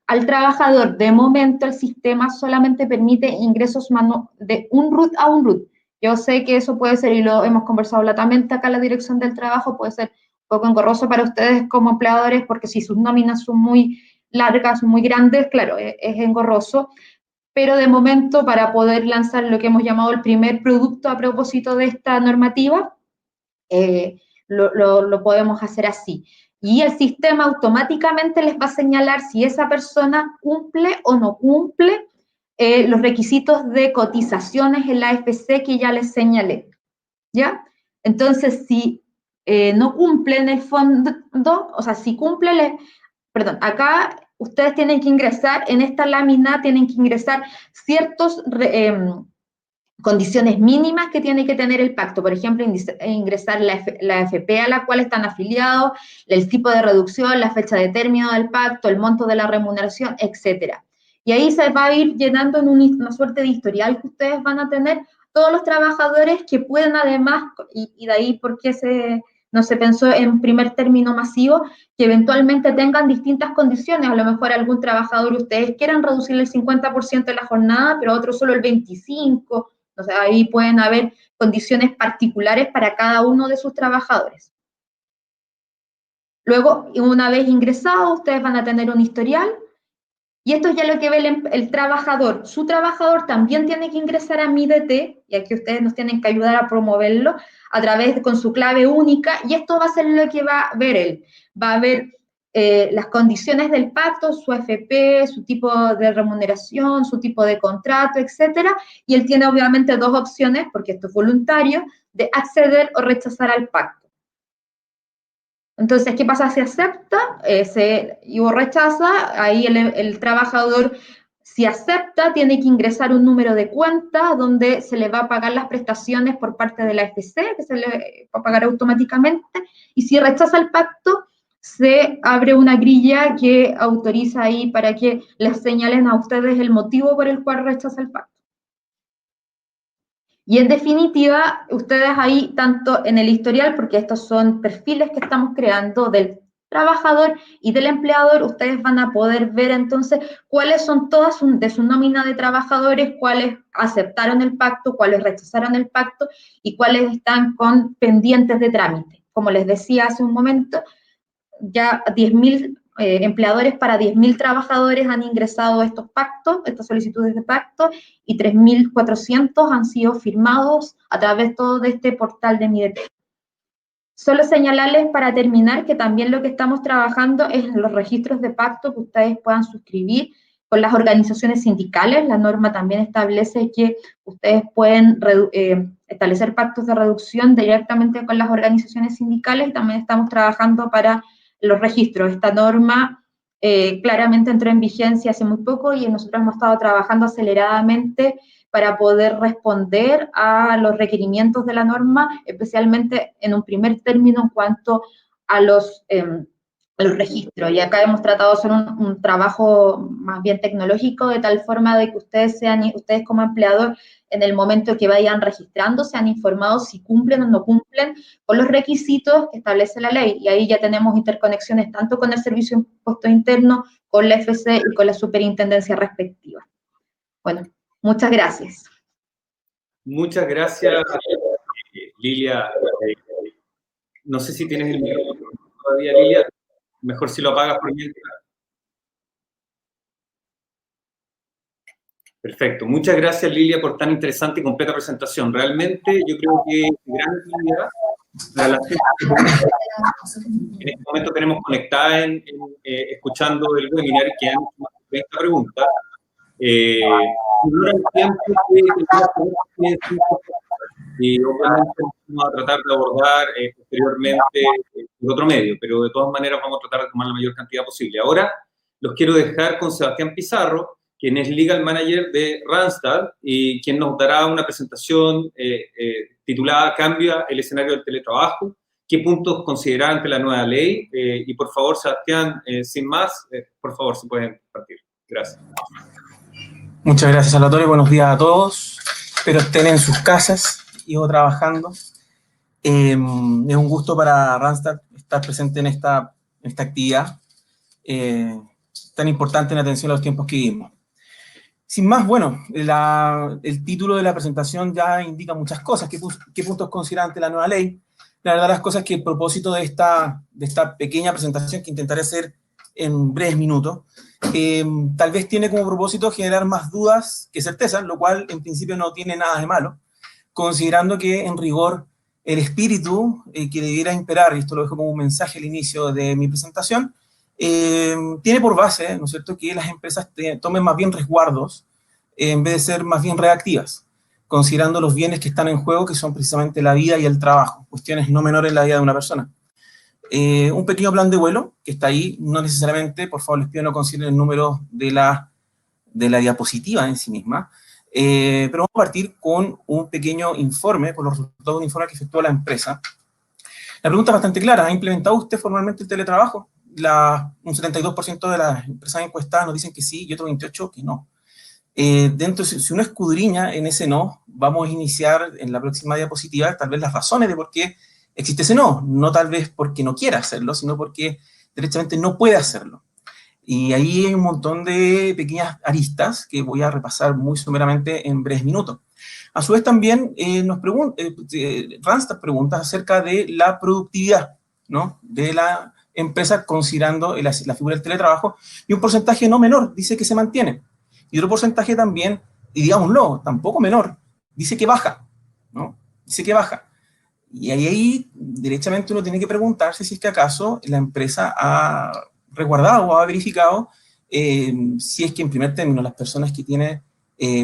al trabajador. De momento, el sistema solamente permite ingresos de un RUT a un RUT. Yo sé que eso puede ser, y lo hemos conversado latamente acá en la Dirección del Trabajo, puede ser un poco engorroso para ustedes como empleadores, porque si sus nóminas son muy largas, muy grandes, claro, es engorroso. Pero de momento, para poder lanzar lo que hemos llamado el primer producto a propósito de esta normativa, lo podemos hacer así. Y el sistema automáticamente les va a señalar si esa persona cumple o no cumple los requisitos de cotizaciones en la AFC que ya les señalé, ¿ya? Entonces, si no cumple en el fondo, o sea, si cumple, perdón, acá ustedes tienen que ingresar, en esta lámina tienen que ingresar ciertos condiciones mínimas que tiene que tener el pacto, por ejemplo, ingresar la AFP a la cual están afiliados, el tipo de reducción, la fecha de término del pacto, el monto de la remuneración, etcétera. Y ahí se va a ir llenando en una suerte de historial que ustedes van a tener todos los trabajadores que pueden además, y de ahí por qué no se pensó en primer término masivo, que eventualmente tengan distintas condiciones. A lo mejor algún trabajador ustedes quieran reducir el 50% de la jornada, pero otro solo el 25%, Entonces, ahí pueden haber condiciones particulares para cada uno de sus trabajadores. Luego, una vez ingresados, ustedes van a tener un historial, y esto es ya lo que ve el trabajador. Su trabajador también tiene que ingresar a MiDT, y aquí ustedes nos tienen que ayudar a promoverlo, a través con su clave única, y esto va a ser lo que va a ver él. Va a ver las condiciones del pacto, su AFP, su tipo de remuneración, su tipo de contrato, etcétera, y él tiene obviamente dos opciones, porque esto es voluntario, de acceder o rechazar al pacto. Entonces, ¿qué pasa si acepta o rechaza? Ahí el trabajador, si acepta, tiene que ingresar un número de cuenta donde se le va a pagar las prestaciones por parte de la AFC, que se le va a pagar automáticamente, y si rechaza el pacto, se abre una grilla que autoriza ahí para que les señalen a ustedes el motivo por el cual rechaza el pacto. Y en definitiva, ustedes ahí, tanto en el historial, porque estos son perfiles que estamos creando del trabajador y del empleador, ustedes van a poder ver entonces cuáles son todas de su nómina de trabajadores, cuáles aceptaron el pacto, cuáles rechazaron el pacto y cuáles están con pendientes de trámite. Como les decía hace un momento, ya 10.000 empleadores para 10.000 trabajadores han ingresado estos pactos, estas solicitudes de pacto, y 3.400 han sido firmados a través todo de este portal de MiDT. Solo señalarles para terminar que también lo que estamos trabajando es los registros de pacto que ustedes puedan suscribir con las organizaciones sindicales. La norma también establece que ustedes pueden establecer pactos de reducción directamente con las organizaciones sindicales, y también estamos trabajando para los registros. Esta norma claramente entró en vigencia hace muy poco y nosotros hemos estado trabajando aceleradamente para poder responder a los requerimientos de la norma, especialmente en un primer término en cuanto a los registros. Y acá hemos tratado de hacer un trabajo más bien tecnológico, de tal forma de que ustedes como empleador, en el momento que vayan registrando, sean informados si cumplen o no cumplen con los requisitos que establece la ley. Y ahí ya tenemos interconexiones tanto con el Servicio de Impuesto Interno, con la FC y con la superintendencia respectiva. Bueno, muchas gracias. Muchas gracias, Lilia. No sé si tienes el micrófono todavía, Lilia. Mejor si lo apagas por mientras. Perfecto. Muchas gracias, Lilia, por tan interesante y completa presentación. Realmente yo creo que es gran utilidad para la gente que en este momento tenemos conectada escuchando el webinar, que han hecho más de 30 preguntas. Dura el tiempo y obviamente vamos a tratar de abordar posteriormente por otro medio, pero de todas maneras vamos a tratar de tomar la mayor cantidad posible. Ahora los quiero dejar con Sebastián Pizarro, quien es Legal Manager de Randstad y quien nos dará una presentación titulada Cambia el escenario del teletrabajo, qué puntos considerar ante la nueva ley. Y por favor, Sebastián, sin más, por favor, si pueden partir. Gracias. Muchas gracias, Salvatore. Buenos días a todos. Espero estén en sus casas y o trabajando. Es un gusto para Randstad estar presente en esta actividad tan importante en atención a los tiempos que vivimos. Sin más, bueno, el título de la presentación ya indica muchas cosas. ¿Qué puntos considerar ante la nueva ley? La verdad, las cosas que el propósito de esta pequeña presentación que intentaré hacer en breves minutos, tal vez tiene como propósito generar más dudas que certezas, lo cual en principio no tiene nada de malo, considerando que en rigor el espíritu que debiera imperar, y esto lo dejo como un mensaje al inicio de mi presentación, tiene por base, ¿no es cierto?, que las empresas tomen más bien resguardos en vez de ser más bien reactivas, considerando los bienes que están en juego, que son precisamente la vida y el trabajo, cuestiones no menores en la vida de una persona. Un pequeño plan de vuelo que está ahí, no necesariamente, por favor les pido no consideren el número de la diapositiva en sí misma, pero vamos a partir con un pequeño informe, por los resultados de un informe que efectuó la empresa. La pregunta es bastante clara: ¿ha implementado usted formalmente el teletrabajo? Un 72% de las empresas encuestadas nos dicen que sí y otro 28% que no. Si uno escudriña en ese no, vamos a iniciar en la próxima diapositiva tal vez las razones de por qué existe ese no, no tal vez porque no quiera hacerlo, sino porque derechamente no puede hacerlo. Y ahí hay un montón de pequeñas aristas que voy a repasar muy someramente en breves minutos. A su vez también Randstad pregunta acerca de la productividad, ¿no?, de la empresa considerando la figura del teletrabajo, y un porcentaje no menor dice que se mantiene. Y otro porcentaje también, y digámoslo, tampoco menor, dice que baja, ¿no? Dice que baja. Y ahí derechamente uno tiene que preguntarse si es que acaso la empresa ha resguardado o ha verificado si es que en primer término las personas que tiene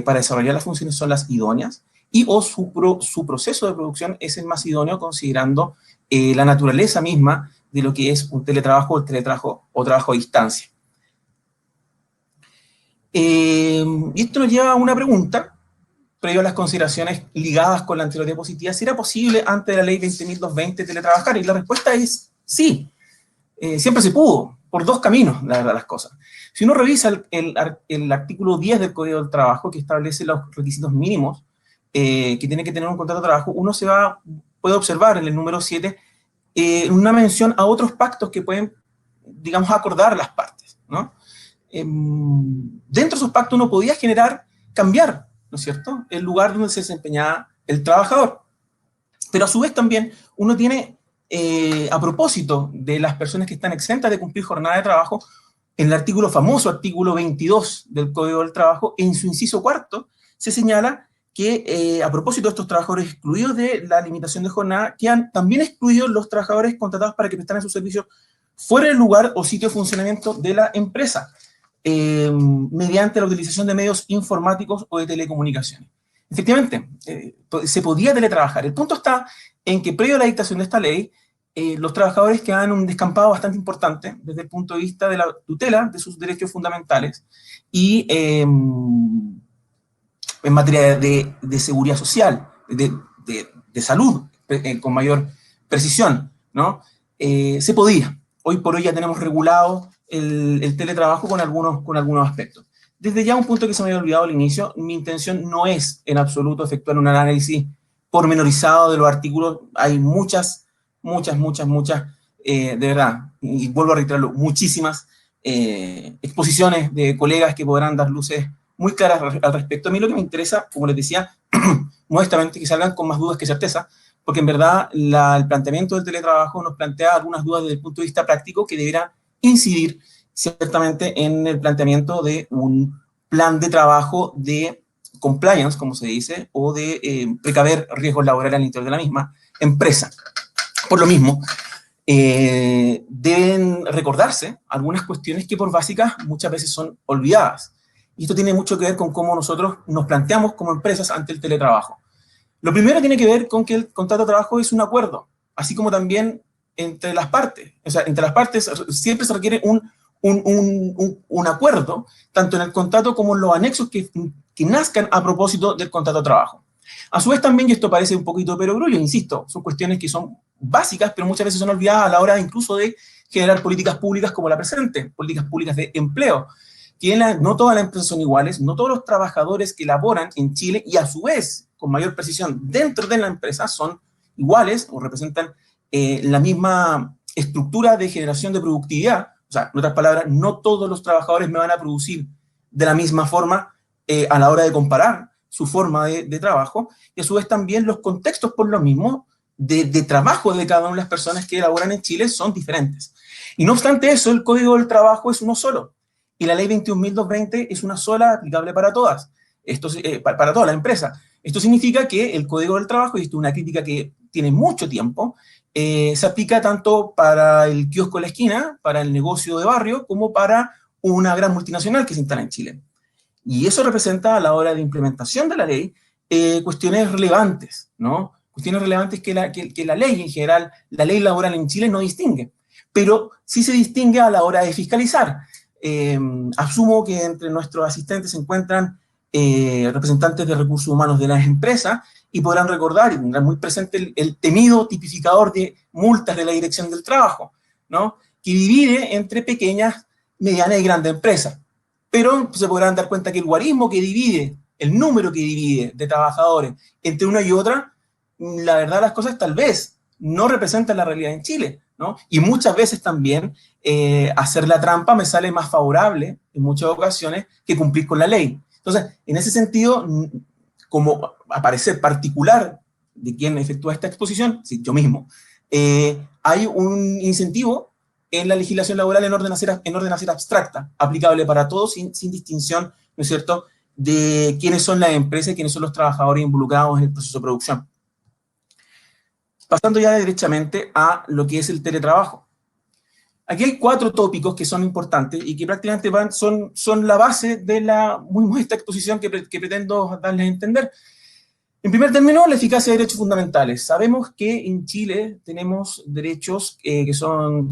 para desarrollar las funciones son las idóneas, y o su proceso de producción es el más idóneo considerando la naturaleza misma de lo que es un teletrabajo, el teletrabajo o trabajo a distancia. Y esto nos lleva a una pregunta, previo a las consideraciones ligadas con la anterior diapositiva: ¿si era posible antes de la ley 20.220 teletrabajar? Y la respuesta es sí. Siempre se pudo, por dos caminos, la verdad, las cosas. Si uno revisa el artículo 10 del Código del Trabajo, que establece los requisitos mínimos que tiene que tener un contrato de trabajo, uno puede observar en el número 7 una mención a otros pactos que pueden, digamos, acordar las partes, ¿no? Dentro de esos pactos uno podía cambiar, ¿no es cierto?, el lugar donde se desempeñaba el trabajador. Pero a su vez también uno tiene, a propósito de las personas que están exentas de cumplir jornada de trabajo, en el famoso artículo 22 del Código del Trabajo, en su inciso cuarto, se señala que a propósito de estos trabajadores excluidos de la limitación de jornada, quedan también excluidos los trabajadores contratados para que prestaran sus servicios fuera del lugar o sitio de funcionamiento de la empresa, mediante la utilización de medios informáticos o de telecomunicaciones. Efectivamente, se podía teletrabajar. El punto está en que previo a la dictación de esta ley, los trabajadores quedaban en un descampado bastante importante desde el punto de vista de la tutela de sus derechos fundamentales y en materia de seguridad social, de salud, con mayor precisión, ¿no? Se podía. Hoy por hoy ya tenemos regulado el teletrabajo con algunos aspectos. Desde ya un punto que se me había olvidado al inicio: mi intención no es en absoluto efectuar un análisis pormenorizado de los artículos. Hay muchas, de verdad, y vuelvo a reiterarlo, muchísimas exposiciones de colegas que podrán dar luces muy claras al respecto. A mí lo que me interesa, como les decía, modestamente, que salgan con más dudas que certeza, porque en verdad el planteamiento del teletrabajo nos plantea algunas dudas desde el punto de vista práctico que deberá incidir ciertamente en el planteamiento de un plan de trabajo de compliance, como se dice, o de precaver riesgos laborales al interior de la misma empresa. Por lo mismo, deben recordarse algunas cuestiones que por básicas muchas veces son olvidadas. Y esto tiene mucho que ver con cómo nosotros nos planteamos como empresas ante el teletrabajo. Lo primero tiene que ver con que el contrato de trabajo es un acuerdo, así como también entre las partes. O sea, entre las partes siempre se requiere un acuerdo, tanto en el contrato como en los anexos que nazcan a propósito del contrato de trabajo. A su vez también, y esto parece un poquito perogrullo, insisto, son cuestiones que son básicas, pero muchas veces son olvidadas a la hora incluso de generar políticas públicas como la presente, políticas públicas de empleo. Que no todas las empresas son iguales, no todos los trabajadores que laboran en Chile y a su vez, con mayor precisión, dentro de la empresa son iguales o representan la misma estructura de generación de productividad. O sea, en otras palabras, no todos los trabajadores me van a producir de la misma forma a la hora de comparar su forma de trabajo, y a su vez también los contextos por lo mismo de trabajo de cada una de las personas que laboran en Chile son diferentes. Y no obstante eso, el Código del Trabajo es uno solo, y la ley 21.220 es una sola, aplicable para todas, para toda la empresa. Esto significa que el Código del Trabajo, y esto es una crítica que tiene mucho tiempo, se aplica tanto para el kiosco de la esquina, para el negocio de barrio, como para una gran multinacional que se instala en Chile. Y eso representa a la hora de implementación de la ley cuestiones relevantes, ¿no? Cuestiones relevantes que la ley en general, la ley laboral en Chile no distingue, pero sí se distingue a la hora de fiscalizar. Asumo que entre nuestros asistentes se encuentran representantes de recursos humanos de las empresas y podrán recordar y tendrán muy presente el temido tipificador de multas de la Dirección del Trabajo, ¿no? Que divide entre pequeñas, medianas y grandes empresas. Pero se podrán dar cuenta que el guarismo que divide, el número que divide de trabajadores entre una y otra, la verdad las cosas tal vez no representan la realidad en Chile, ¿no? Y muchas veces también hacer la trampa me sale más favorable en muchas ocasiones que cumplir con la ley. Entonces, en ese sentido, como aparecer particular de quien efectúa esta exposición, sí, yo mismo, hay un incentivo en la legislación laboral en orden a ser abstracta, aplicable para todos sin distinción, ¿no es cierto?, de quiénes son las empresas y quiénes son los trabajadores involucrados en el proceso de producción. Pasando ya derechamente a lo que es el teletrabajo. Aquí hay 4 tópicos que son importantes y que prácticamente son la base de la muy modesta exposición que pretendo darles a entender. En primer término, la eficacia de derechos fundamentales. Sabemos que en Chile tenemos derechos que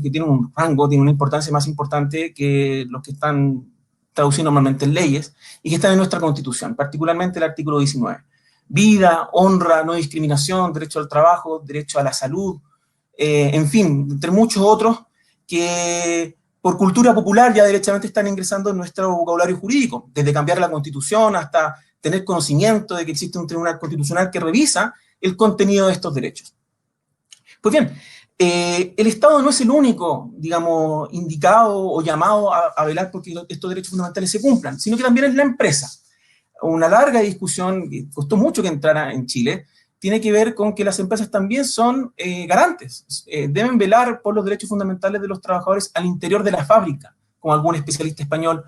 tienen un rango, tienen una importancia más importante que los que están traducidos normalmente en leyes y que están en nuestra Constitución, particularmente el artículo 19. Vida, honra, no discriminación, derecho al trabajo, derecho a la salud, en fin, entre muchos otros que por cultura popular ya derechamente están ingresando en nuestro vocabulario jurídico, desde cambiar la Constitución hasta tener conocimiento de que existe un tribunal constitucional que revisa el contenido de estos derechos. Pues bien, el Estado no es el único, digamos, indicado o llamado a velar porque estos derechos fundamentales se cumplan, sino que también es la empresa. Una larga discusión, que costó mucho que entrara en Chile, tiene que ver con que las empresas también son garantes, deben velar por los derechos fundamentales de los trabajadores al interior de la fábrica, como algún especialista español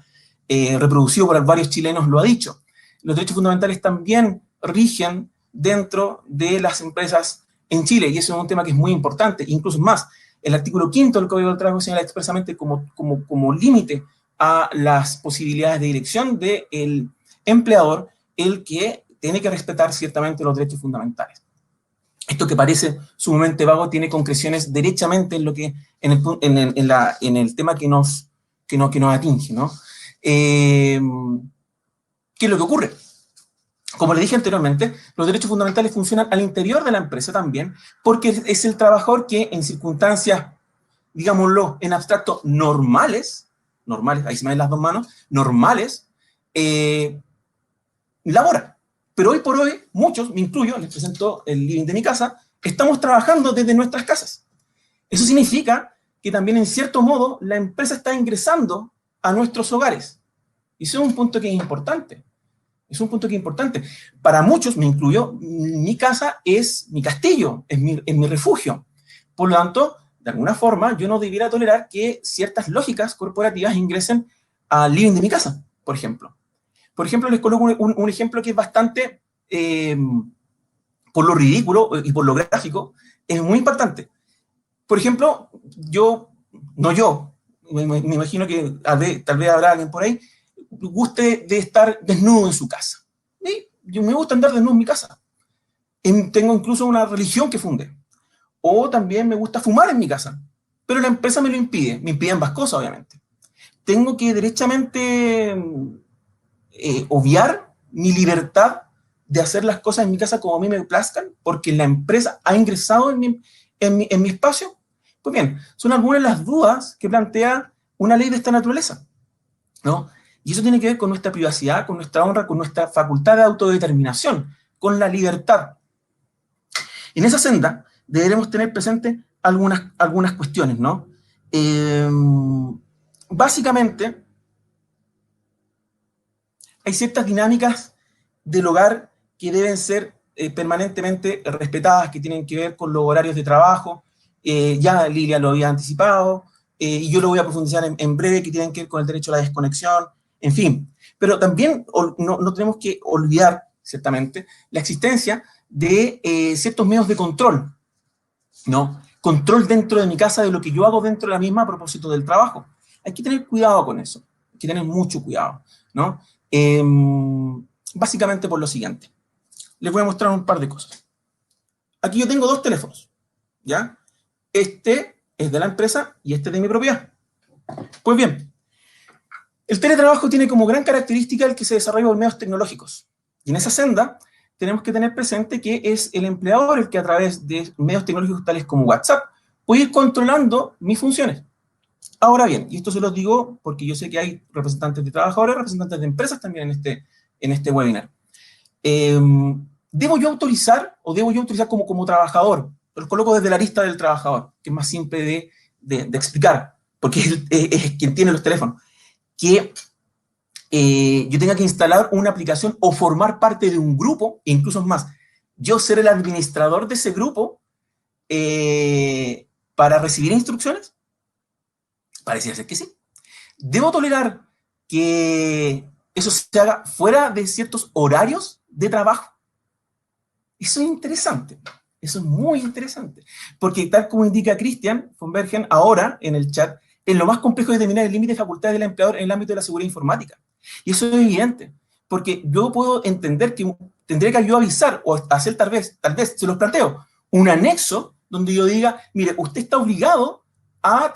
reproducido por varios chilenos lo ha dicho. Los derechos fundamentales también rigen dentro de las empresas en Chile, y eso es un tema que es muy importante, incluso más, el artículo 5 del Código del Trabajo señala expresamente como límite a las posibilidades de dirección del empleador el que tiene que respetar ciertamente los derechos fundamentales. Esto que parece sumamente vago tiene concreciones derechamente en el tema que nos atinge, ¿no? ¿Qué es lo que ocurre? Como le dije anteriormente, los derechos fundamentales funcionan al interior de la empresa también, porque es el trabajador que en circunstancias, digámoslo, en abstracto, normales, ahí se me ven las dos manos, normales, labora. Pero hoy por hoy, muchos, me incluyo, les presento el living de mi casa, estamos trabajando desde nuestras casas. Eso significa que también, en cierto modo, la empresa está ingresando a nuestros hogares. Y eso es un punto que es importante. Es un punto que es importante. Para muchos, me incluyo, mi casa es mi castillo, es mi refugio. Por lo tanto, de alguna forma, yo no debiera tolerar que ciertas lógicas corporativas ingresen al living de mi casa, por ejemplo. Por ejemplo, les coloco un ejemplo que es bastante, por lo ridículo y por lo gráfico, es muy impactante. Por ejemplo, me imagino que tal vez habrá alguien por ahí, guste de estar desnudo en su casa. ¿Sí? Yo me gusta andar desnudo en mi casa. Tengo incluso una religión que fundé. O también me gusta fumar en mi casa. Pero la empresa me lo impide. Me impide ambas cosas, obviamente. Tengo que derechamente obviar mi libertad de hacer las cosas en mi casa como a mí me plazcan, porque la empresa ha ingresado en mi espacio. Pues bien, son algunas de las dudas que plantea una ley de esta naturaleza, ¿no? Y eso tiene que ver con nuestra privacidad, con nuestra honra, con nuestra facultad de autodeterminación, con la libertad. En esa senda deberemos tener presente algunas cuestiones, ¿no? Básicamente, hay ciertas dinámicas del hogar que deben ser permanentemente respetadas, que tienen que ver con los horarios de trabajo. Ya Lilia lo había anticipado, y yo lo voy a profundizar en breve, que tienen que ver con el derecho a la desconexión, en fin. Pero también no tenemos que olvidar, ciertamente, la existencia de ciertos medios de control, ¿no? Control dentro de mi casa de lo que yo hago dentro de la misma a propósito del trabajo. Hay que tener cuidado con eso, hay que tener mucho cuidado, ¿no? Básicamente por lo siguiente. Les voy a mostrar un par de cosas. Aquí yo tengo 2 teléfonos, ¿ya? Este es de la empresa y este es de mi propiedad. Pues bien, el teletrabajo tiene como gran característica el que se desarrolla por medios tecnológicos. Y en esa senda tenemos que tener presente que es el empleador el que a través de medios tecnológicos tales como WhatsApp puede ir controlando mis funciones. Ahora bien, y esto se los digo porque yo sé que hay representantes de trabajadores, representantes de empresas también en este webinar. ¿Debo yo autorizar o debo yo autorizar como trabajador? Los coloco desde la lista del trabajador, que es más simple de explicar, porque es quien tiene los teléfonos. Que yo tenga que instalar una aplicación o formar parte de un grupo, e incluso más, yo ser el administrador de ese grupo para recibir instrucciones? Pareciera ser que sí. ¿Debo tolerar que eso se haga fuera de ciertos horarios de trabajo? Eso es interesante. Eso es muy interesante. Porque tal como indica Christian von Bergen ahora en el chat, es lo más complejo de determinar el límite de facultades del empleador en el ámbito de la seguridad informática. Y eso es evidente. Porque yo puedo entender que tendría que yo avisar o hacer tal vez, se los planteo, un anexo donde yo diga, mire, usted está obligado a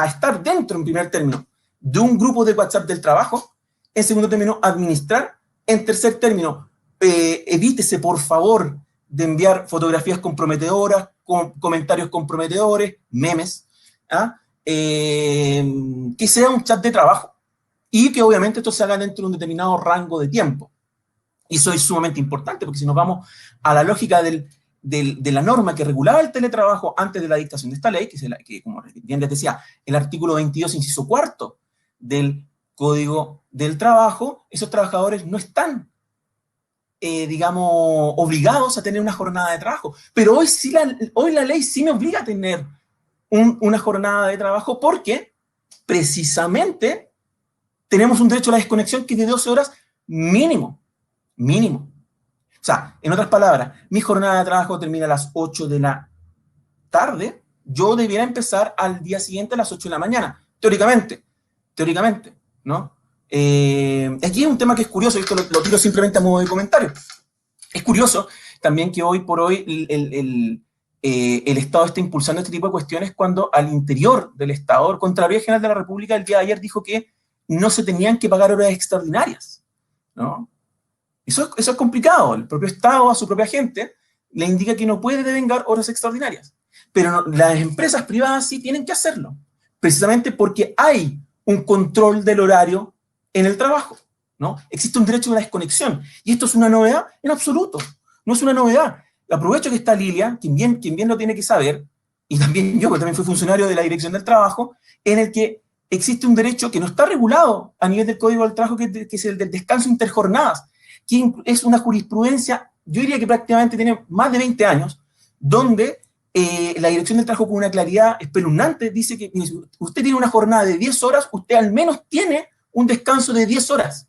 estar dentro, en primer término, de un grupo de WhatsApp del trabajo, en segundo término, administrar, en tercer término, evítese, por favor, de enviar fotografías comprometedoras, comentarios comprometedores, memes, ¿ah? Que sea un chat de trabajo y que obviamente esto se haga dentro de un determinado rango de tiempo. Y eso es sumamente importante, porque si nos vamos a la lógica de la norma que regulaba el teletrabajo antes de la dictación de esta ley, que como bien les decía, el artículo 22, inciso cuarto del Código del Trabajo, esos trabajadores no están, digamos, obligados a tener una jornada de trabajo. Pero hoy la ley sí me obliga a tener una jornada de trabajo porque precisamente tenemos un derecho a la desconexión que es de 12 horas mínimo. Mínimo. O sea, en otras palabras, mi jornada de trabajo termina a las 8 de la tarde, yo debiera empezar al día siguiente a las 8 de la mañana, teóricamente, ¿no? Aquí hay un tema que es curioso, y esto lo tiro simplemente a modo de comentario. Es curioso también que hoy por hoy el Estado está impulsando este tipo de cuestiones cuando al interior del Estado, el Contraloría General de la República el día de ayer dijo que no se tenían que pagar horas extraordinarias, ¿no? Eso es complicado. El propio Estado a su propia gente le indica que no puede devengar horas extraordinarias. Pero las empresas privadas sí tienen que hacerlo, precisamente porque hay un control del horario en el trabajo, ¿no? Existe un derecho a la desconexión. ¿Y esto es una novedad? En absoluto. No es una novedad. Aprovecho que está Lilia, quien bien lo tiene que saber, y también yo, que también fui funcionario de la Dirección del Trabajo, en el que existe un derecho que no está regulado a nivel del Código del Trabajo, que es el del descanso interjornadas, que es una jurisprudencia, yo diría que prácticamente tiene más de 20 años, donde la Dirección del Trabajo con una claridad espeluznante dice que usted tiene una jornada de 10 horas, usted al menos tiene un descanso de 10 horas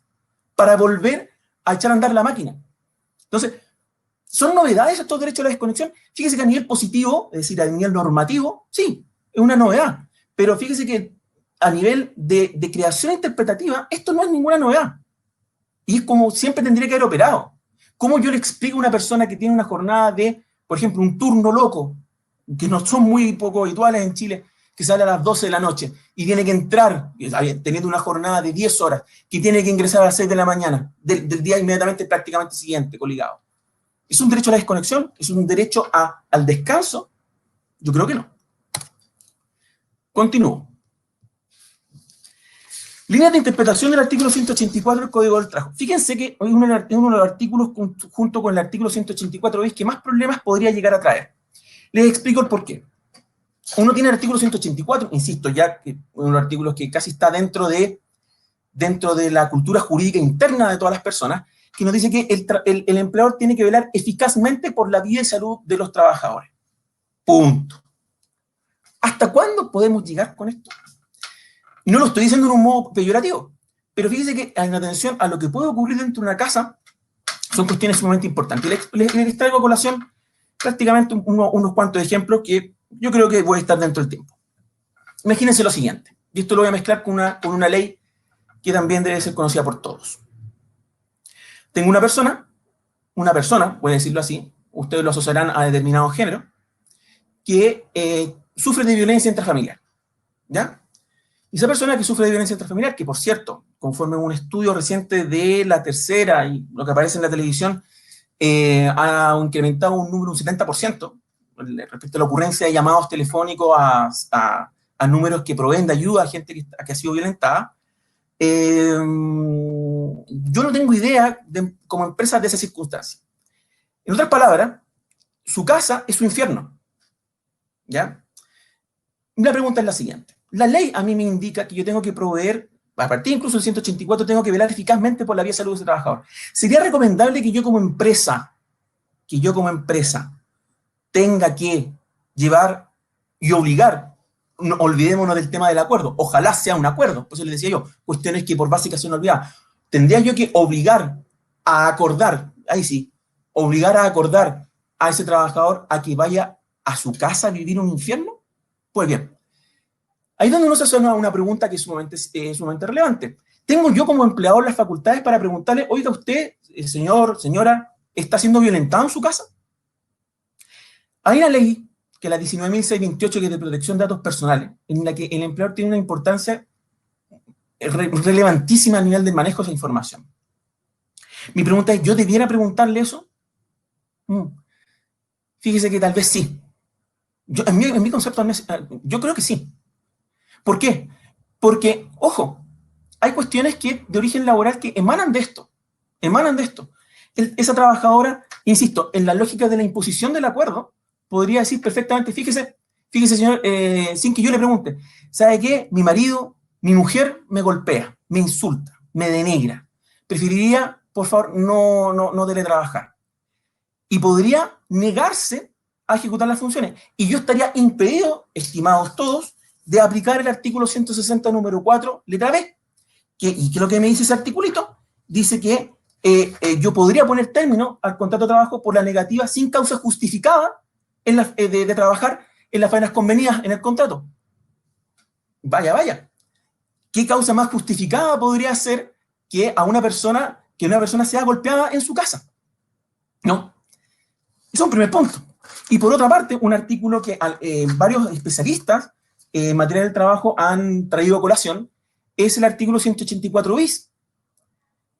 para volver a echar a andar la máquina. Entonces, ¿son novedades estos derechos a la desconexión? Fíjese que a nivel positivo, es decir, a nivel normativo, sí, es una novedad, pero fíjese que a nivel de creación interpretativa, esto no es ninguna novedad. Y es como siempre tendría que haber operado. ¿Cómo yo le explico a una persona que tiene una jornada de, por ejemplo, un turno loco, que no son muy poco habituales en Chile, que sale a las 12 de la noche y tiene que entrar, teniendo una jornada de 10 horas, que tiene que ingresar a las 6 de la mañana, del día inmediatamente prácticamente siguiente, coligado? ¿Es un derecho a la desconexión? ¿Es un derecho al descanso? Yo creo que no. Continúo. Líneas de interpretación del artículo 184 del Código del Trabajo. Fíjense que hoy uno de los artículos, junto con el artículo 184, es que más problemas podría llegar a traer. Les explico el porqué. Uno tiene el artículo 184, insisto, ya que uno de los artículos que casi está dentro de la cultura jurídica interna de todas las personas, que nos dice que el empleador tiene que velar eficazmente por la vida y salud de los trabajadores. Punto. ¿Hasta cuándo podemos llegar con esto? No lo estoy diciendo en un modo peyorativo, pero fíjese que en atención a lo que puede ocurrir dentro de una casa, son cuestiones sumamente importantes. Les traigo a colación prácticamente unos cuantos ejemplos que yo creo que voy a estar dentro del tiempo. Imagínense lo siguiente, y esto lo voy a mezclar con una ley que también debe ser conocida por todos. Tengo una persona, voy a decirlo así, ustedes lo asociarán a determinado género, que sufre de violencia intrafamiliar, ¿ya? Y esa persona que sufre de violencia intrafamiliar, que por cierto, conforme a un estudio reciente de La Tercera y lo que aparece en la televisión, ha incrementado un número, un 70%, respecto a la ocurrencia de llamados telefónicos a números que proveen de ayuda a gente que ha sido violentada. Yo no tengo idea como empresa de esa circunstancia. En otras palabras, su casa es su infierno, ¿ya? La pregunta es la siguiente. La ley a mí me indica que yo tengo que proveer a partir incluso del 184, tengo que velar eficazmente por la vida y salud de ese trabajador. ¿Sería recomendable que yo como empresa tenga que llevar y obligar, no, olvidémonos del tema del acuerdo, ojalá sea un acuerdo, por eso le decía yo, cuestiones que por básicas son olvidadas, tendría yo que obligar a acordar, ahí sí, obligar a acordar a ese trabajador a que vaya a su casa a vivir un infierno? Pues bien, ahí es donde uno se hace una pregunta que es sumamente relevante. ¿Tengo yo como empleador las facultades para preguntarle, oiga usted, señor, señora, ¿está siendo violentado en su casa? Hay una ley, que es la 19.628, que es de protección de datos personales, en la que el empleador tiene una importancia relevantísima a nivel del manejo de esa información. Mi pregunta es, ¿yo debiera preguntarle eso? Fíjese que tal vez sí. En mi concepto, yo creo que sí. ¿Por qué? Porque, ojo, hay cuestiones de origen laboral que emanan de esto. Esa trabajadora, insisto, en la lógica de la imposición del acuerdo, podría decir perfectamente, fíjese señor, sin que yo le pregunte, ¿sabe qué? Mi marido, mi mujer me golpea, me insulta, me denigra. Preferiría, por favor, no teletrabajar. Y podría negarse a ejecutar las funciones. Y yo estaría impedido, estimados todos, de aplicar el artículo 160, número 4, letra B. ¿Y qué es lo que me dice ese articulito? Dice que yo podría poner término al contrato de trabajo por la negativa sin causa justificada de trabajar en las faenas convenidas en el contrato. Vaya. ¿Qué causa más justificada podría ser que una persona sea golpeada en su casa? No. Ese es un primer punto. Y por otra parte, un artículo que varios especialistas en materia del trabajo han traído a colación es el artículo 184 bis,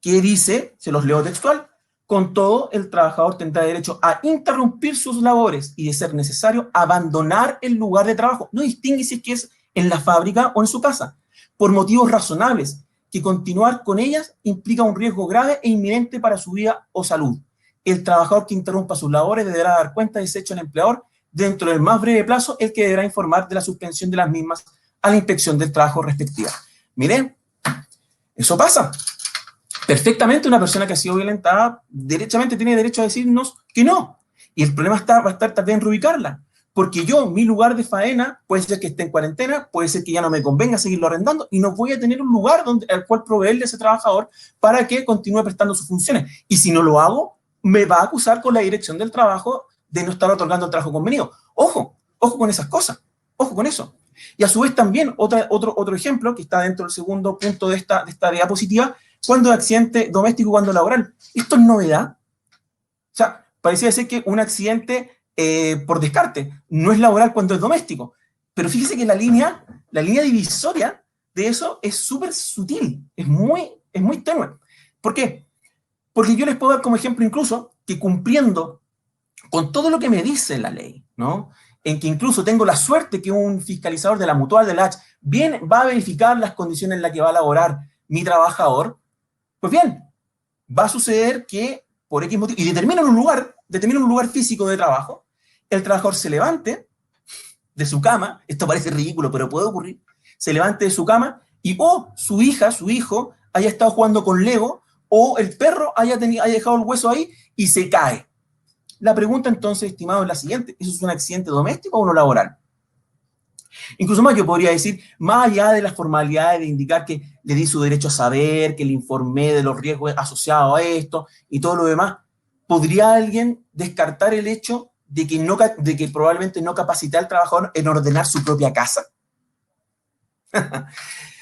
que dice, se los leo textual, con todo, el trabajador tendrá derecho a interrumpir sus labores y, de ser necesario, abandonar el lugar de trabajo. No distingue si es que es en la fábrica o en su casa, por motivos razonables, que continuar con ellas implica un riesgo grave e inminente para su vida o salud. El trabajador que interrumpa sus labores deberá dar cuenta de ese hecho al empleador dentro del más breve plazo, el que deberá informar de la suspensión de las mismas a la inspección del trabajo respectiva. Miren, eso pasa. Perfectamente una persona que ha sido violentada derechamente tiene derecho a decirnos que no. Y el problema va a estar también en reubicarla. Porque mi lugar de faena, puede ser que esté en cuarentena, puede ser que ya no me convenga seguirlo arrendando y no voy a tener un lugar al cual proveerle a ese trabajador para que continúe prestando sus funciones. Y si no lo hago, me va a acusar con la dirección del trabajo de no estar otorgando el trabajo convenido. Ojo con esas cosas. Ojo con eso. Y a su vez también, otro ejemplo que está dentro del segundo punto de esta diapositiva, cuando es accidente doméstico, cuando laboral. Esto es novedad. O sea, parecía ser que un accidente por descarte no es laboral cuando es doméstico. Pero fíjese que la línea divisoria de eso es súper sutil, es muy tenue. ¿Por qué? Porque yo les puedo dar como ejemplo incluso que cumpliendo con todo lo que me dice la ley, ¿no? En que incluso tengo la suerte que un fiscalizador de la mutual del H va a verificar las condiciones en las que va a laborar mi trabajador, pues bien, va a suceder que por X motivo, y determina un lugar físico de trabajo, el trabajador se levante de su cama, esto parece ridículo, pero puede ocurrir, se levante de su cama y su hija, su hijo, haya estado jugando con Lego, o el perro haya dejado el hueso ahí y se cae. La pregunta entonces, estimado, es la siguiente: ¿eso es un accidente doméstico o uno laboral? Incluso más, yo podría decir, más allá de las formalidades de indicar que le di su derecho a saber, que le informé de los riesgos asociados a esto y todo lo demás, ¿podría alguien descartar el hecho de que probablemente no capacité al trabajador en ordenar su propia casa?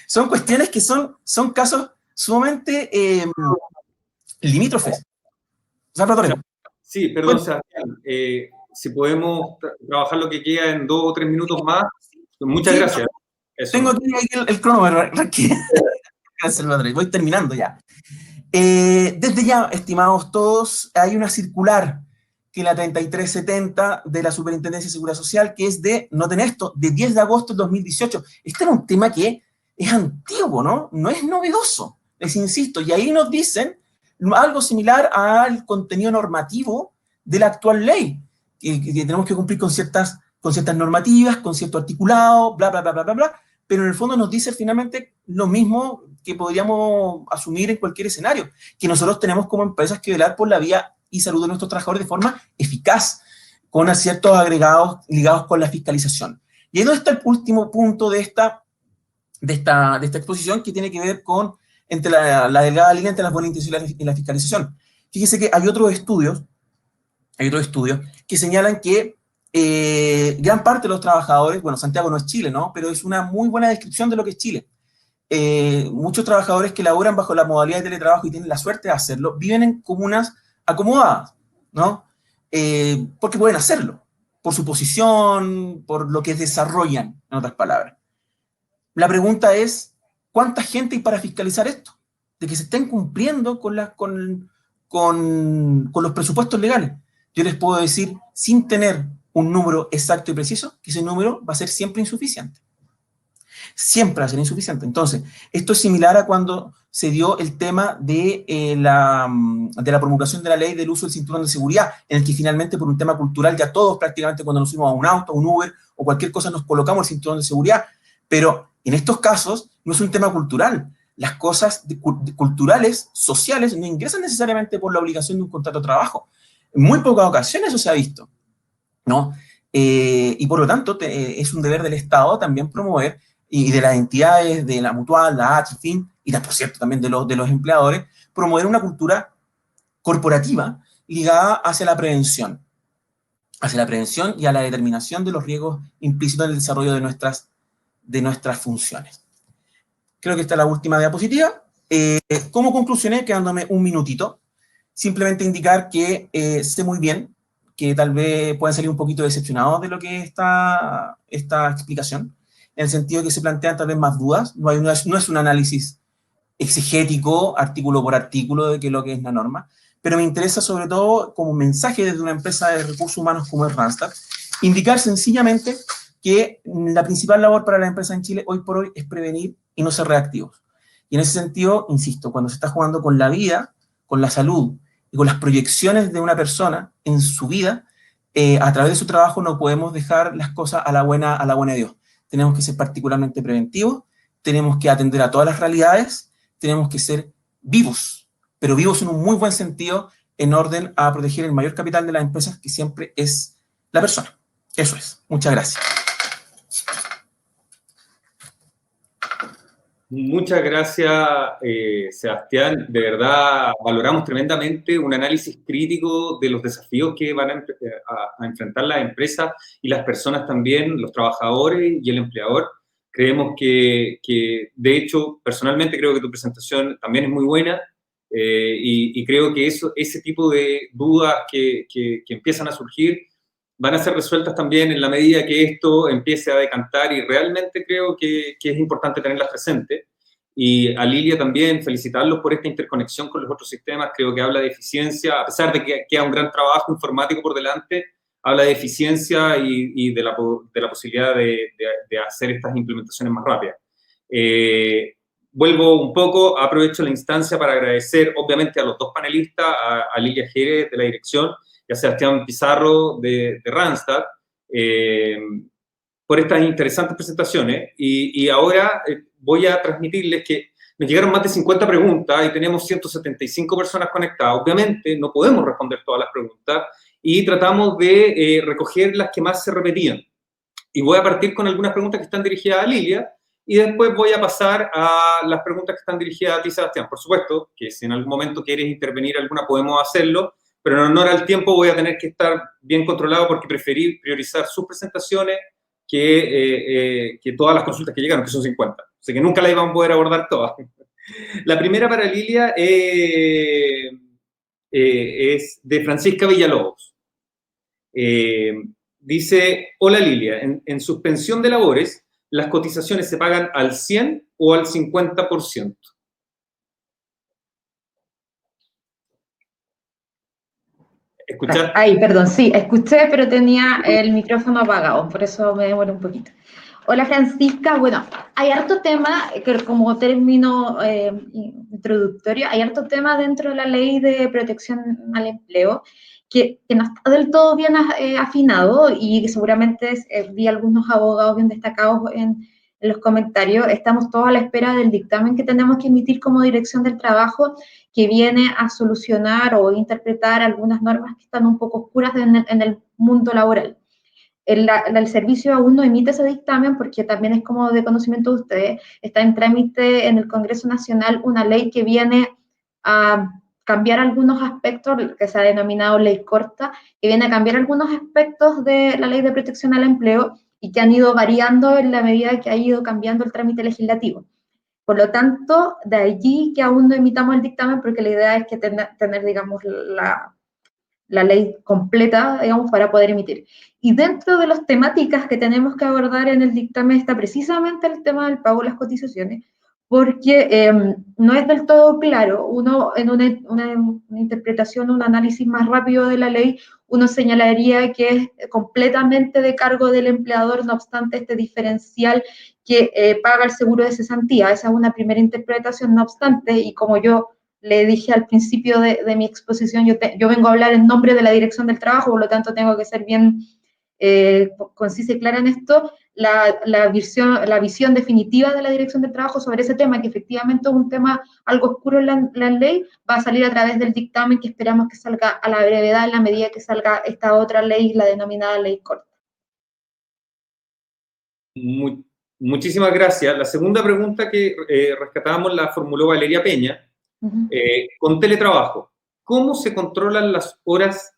Son cuestiones que son casos sumamente limítrofes. Salvatore. Sí, perdón, Sebastián. Si podemos trabajar lo que queda en 2 o 3 minutos más. Muchas gracias. Eso. Tengo aquí el cronómetro. Gracias, Salvatore. Voy terminando ya. Desde ya, estimados todos, hay una circular que es la 3370 de la Superintendencia de Seguridad Social, que es de 10 de agosto de 2018. Este era un tema que es antiguo, ¿no? No es novedoso, les insisto. Y ahí nos dicen algo similar al contenido normativo de la actual ley, que tenemos que cumplir con ciertas normativas, con cierto articulado, bla, bla, bla, bla, bla, bla, pero en el fondo nos dice finalmente lo mismo que podríamos asumir en cualquier escenario, que nosotros tenemos como empresas que velar por la vida y salud de nuestros trabajadores de forma eficaz, con ciertos agregados ligados con la fiscalización. Y ahí donde está el último punto de esta exposición, que tiene que ver con entre la delgada línea entre las buenas intenciones y la fiscalización. Fíjese que hay otros estudios que señalan que gran parte de los trabajadores, bueno, Santiago no es Chile, ¿no? Pero es una muy buena descripción de lo que es Chile. Muchos trabajadores que laboran bajo la modalidad de teletrabajo y tienen la suerte de hacerlo, viven en comunas acomodadas, ¿no? Porque pueden hacerlo, por su posición, por lo que desarrollan, en otras palabras. La pregunta es, ¿cuánta gente hay para fiscalizar esto? De que se estén cumpliendo con los presupuestos legales. Yo les puedo decir, sin tener un número exacto y preciso, que ese número va a ser siempre insuficiente. Siempre va a ser insuficiente. Entonces, esto es similar a cuando se dio el tema de la promulgación de la ley del uso del cinturón de seguridad, en el que finalmente por un tema cultural ya todos prácticamente cuando nos subimos a un auto, a un Uber o cualquier cosa nos colocamos el cinturón de seguridad. Pero en estos casos no es un tema cultural. Las cosas culturales, sociales, no ingresan necesariamente por la obligación de un contrato de trabajo. En muy pocas ocasiones eso se ha visto, ¿no? Y por lo tanto es un deber del Estado también promover, y de las entidades, de la Mutual, la H, fin, y por cierto también de los empleadores, promover una cultura corporativa ligada hacia la prevención y a la determinación de los riesgos implícitos en el desarrollo de nuestras funciones. Creo que esta es la última diapositiva. Como conclusiones, quedándome un minutito, simplemente indicar que sé muy bien que tal vez puedan salir un poquito decepcionados de lo que es esta explicación, en el sentido de que se plantean tal vez más dudas. No es un análisis exegético, artículo por artículo, de qué es lo que es la norma, pero me interesa sobre todo como mensaje desde una empresa de recursos humanos como es Randstad, indicar sencillamente que la principal labor para la empresa en Chile hoy por hoy es prevenir y no ser reactivos. Y en ese sentido, insisto, cuando se está jugando con la vida, con la salud y con las proyecciones de una persona en su vida, a través de su trabajo no podemos dejar las cosas a la buena de Dios. Tenemos que ser particularmente preventivos, tenemos que atender a todas las realidades, tenemos que ser vivos, pero vivos en un muy buen sentido, en orden a proteger el mayor capital de las empresas, que siempre es la persona. Eso es. Muchas gracias. Muchas gracias, Sebastián. De verdad, valoramos tremendamente un análisis crítico de los desafíos que van a enfrentar las empresas y las personas también, los trabajadores y el empleador. Creemos que de hecho, personalmente creo que tu presentación también es muy buena y creo que ese tipo de dudas que empiezan a surgir van a ser resueltas también en la medida que esto empiece a decantar, y realmente creo que es importante tenerlas presentes. Y a Lilia también felicitarlos por esta interconexión con los otros sistemas. Creo que habla de eficiencia, a pesar de que queda un gran trabajo informático por delante, habla de eficiencia y de la posibilidad de hacer estas implementaciones más rápidas. Vuelvo un poco, aprovecho la instancia para agradecer obviamente a los dos panelistas, a Lilia Jerez de la dirección y a Sebastián Pizarro de Randstad, por estas interesantes presentaciones. Y ahora voy a transmitirles que nos llegaron más de 50 preguntas y tenemos 175 personas conectadas. Obviamente no podemos responder todas las preguntas y tratamos de recoger las que más se repetían. Y voy a partir con algunas preguntas que están dirigidas a Lilia y después voy a pasar a las preguntas que están dirigidas a ti, Sebastián. Por supuesto que si en algún momento quieres intervenir alguna podemos hacerlo, pero en honor al tiempo voy a tener que estar bien controlado porque preferí priorizar sus presentaciones que todas las consultas que llegaron, que son 50. O sea que nunca las íbamos a poder abordar todas. La primera para Lilia es de Francisca Villalobos. Dice, hola Lilia, en suspensión de labores, ¿las cotizaciones se pagan al 100 o al 50%? ¿Escuchaste? Ay, perdón, sí, escuché, pero tenía el micrófono apagado, por eso me demoré un poquito. Hola Francisca, bueno, hay harto tema, que como término introductorio, hay harto tema dentro de la ley de protección al empleo que no está del todo bien afinado y que seguramente vi algunos abogados bien destacados en en los comentarios, estamos todos a la espera del dictamen que tenemos que emitir como Dirección del Trabajo, que viene a solucionar o interpretar algunas normas que están un poco oscuras en el mundo laboral. El servicio aún no emite ese dictamen porque también es como de conocimiento de ustedes, está en trámite en el Congreso Nacional una ley que viene a cambiar algunos aspectos, que se ha denominado ley corta, que viene a cambiar algunos aspectos de la ley de protección al empleo y que han ido variando en la medida que ha ido cambiando el trámite legislativo. Por lo tanto, de allí que aún no emitamos el dictamen, porque la idea es que tener digamos, la ley completa, digamos, para poder emitir. Y dentro de las temáticas que tenemos que abordar en el dictamen está precisamente el tema del pago de las cotizaciones, porque no es del todo claro, uno en una interpretación, un análisis más rápido de la ley, uno señalaría que es completamente de cargo del empleador, no obstante este diferencial que paga el seguro de cesantía. Esa es una primera interpretación, no obstante, y como yo le dije al principio de mi exposición, yo vengo a hablar en nombre de la Dirección del Trabajo, por lo tanto tengo que ser bien concisa y clara en esto, la visión definitiva de la Dirección del Trabajo sobre ese tema, que efectivamente es un tema algo oscuro en la ley, va a salir a través del dictamen que esperamos que salga a la brevedad en la medida que salga esta otra ley, la denominada ley corta. Muchísimas gracias. La segunda pregunta que rescatábamos la formuló Valeria Peña. Con teletrabajo, ¿cómo se controlan las horas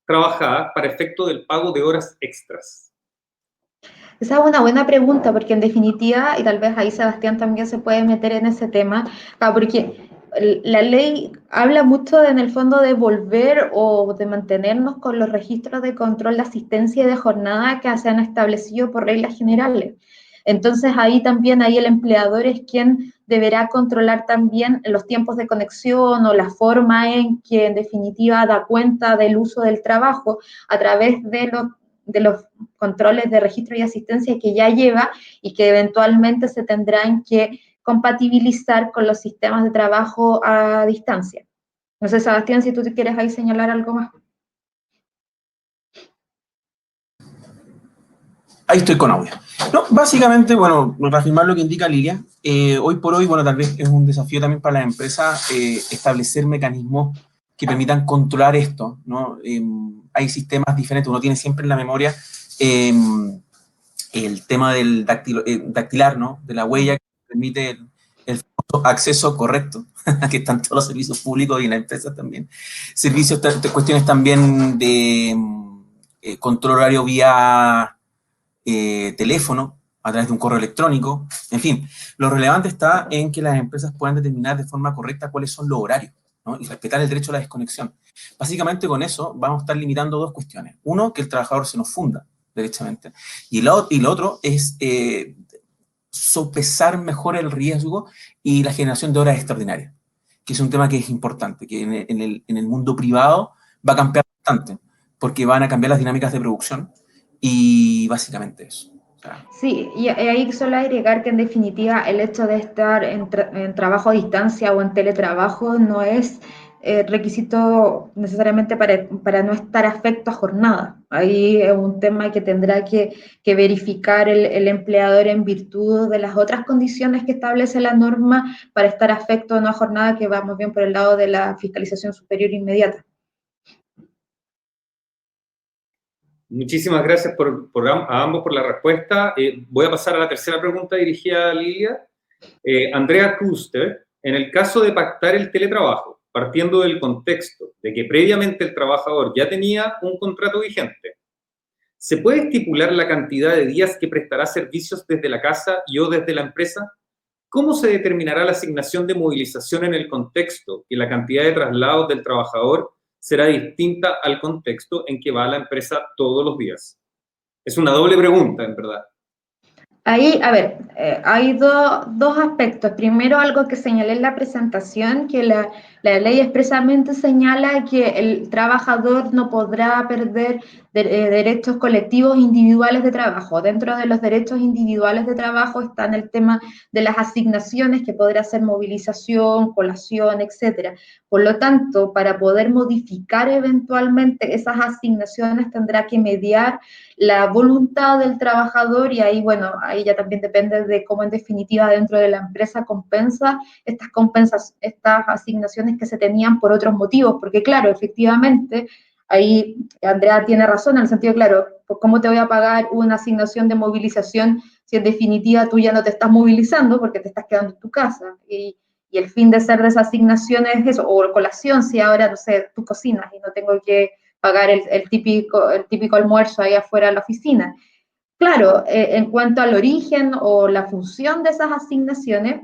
trabajadas para efecto del pago de horas extras? Esa es una buena pregunta, porque en definitiva, y tal vez ahí Sebastián también se puede meter en ese tema, porque la ley habla mucho en el fondo de volver o de mantenernos con los registros de control de asistencia y de jornada que se han establecido por reglas generales. Entonces ahí también el empleador es quien deberá controlar también los tiempos de conexión o la forma en que en definitiva da cuenta del uso del trabajo a través de los controles de registro y asistencia que ya lleva y que eventualmente se tendrán que compatibilizar con los sistemas de trabajo a distancia. No sé, Sebastián, si tú te quieres ahí señalar algo más. Ahí estoy con audio. No, básicamente, bueno, reafirmar lo que indica Lilia. Hoy por hoy, bueno, tal vez es un desafío también para las empresas establecer mecanismos que permitan controlar esto, ¿no? Hay sistemas diferentes, uno tiene siempre en la memoria el tema del dactilar, ¿no? De la huella que permite el acceso correcto, que están todos los servicios públicos y en las empresas también. Servicios, cuestiones también de control horario vía teléfono, a través de un correo electrónico, en fin. Lo relevante está en que las empresas puedan determinar de forma correcta cuáles son los horarios, ¿no? Y respetar el derecho a la desconexión. Básicamente con eso vamos a estar limitando dos cuestiones. Uno, que el trabajador se nos funda derechamente. Y lo otro es sopesar mejor el riesgo y la generación de horas extraordinarias, que es un tema que es importante, que en el mundo privado va a cambiar bastante, porque van a cambiar las dinámicas de producción y básicamente eso. O sea, sí, y ahí solo agregar que en definitiva el hecho de estar en trabajo a distancia o en teletrabajo no es requisito necesariamente para no estar afecto a jornada. Ahí es un tema que tendrá que verificar el empleador en virtud de las otras condiciones que establece la norma para estar afecto a una jornada que vamos bien por el lado de la fiscalización superior inmediata. Muchísimas gracias a ambos por la respuesta. Voy a pasar a la tercera pregunta dirigida a Lilia. Andrea Kuster, en el caso de pactar el teletrabajo, partiendo del contexto de que previamente el trabajador ya tenía un contrato vigente, ¿se puede estipular la cantidad de días que prestará servicios desde la casa y o desde la empresa? ¿Cómo se determinará la asignación de movilización en el contexto que la cantidad de traslados del trabajador será distinta al contexto en que va a la empresa todos los días? Es una doble pregunta, en verdad. Ahí, a ver, hay dos aspectos. Primero, algo que señalé en la presentación, que la ley expresamente señala que el trabajador no podrá perder derechos colectivos individuales de trabajo. Dentro de los derechos individuales de trabajo está en el tema de las asignaciones, que podrá ser movilización, colación, etcétera. Por lo tanto, para poder modificar eventualmente esas asignaciones tendrá que mediar la voluntad del trabajador y ahí, bueno, ahí ya también depende de cómo en definitiva dentro de la empresa compensa estas asignaciones que se tenían por otros motivos, porque claro, efectivamente, ahí Andrea tiene razón en el sentido, claro, pues ¿cómo te voy a pagar una asignación de movilización si en definitiva tú ya no te estás movilizando porque te estás quedando en tu casa? Y el fin de ser de esa asignación es eso, o colación, si ahora, no sé, tú cocinas y no tengo que pagar el típico almuerzo ahí afuera de la oficina. Claro, en cuanto al origen o la función de esas asignaciones,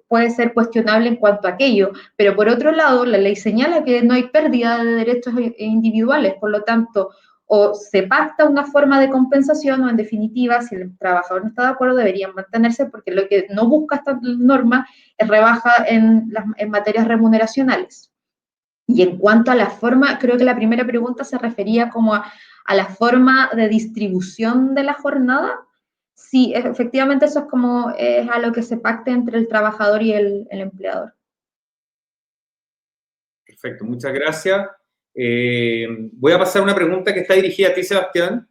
puede ser cuestionable en cuanto a aquello, pero por otro lado, la ley señala que no hay pérdida de derechos individuales, por lo tanto, o se pacta una forma de compensación o en definitiva, si el trabajador no está de acuerdo, deberían mantenerse porque lo que no busca esta norma es rebaja en materias remuneracionales. Y en cuanto a la forma, creo que la primera pregunta se refería como a la forma de distribución de la jornada. Sí, efectivamente eso es como es a lo que se pacte entre el trabajador y el empleador. Perfecto, muchas gracias. Voy a pasar una pregunta que está dirigida a ti, Sebastián.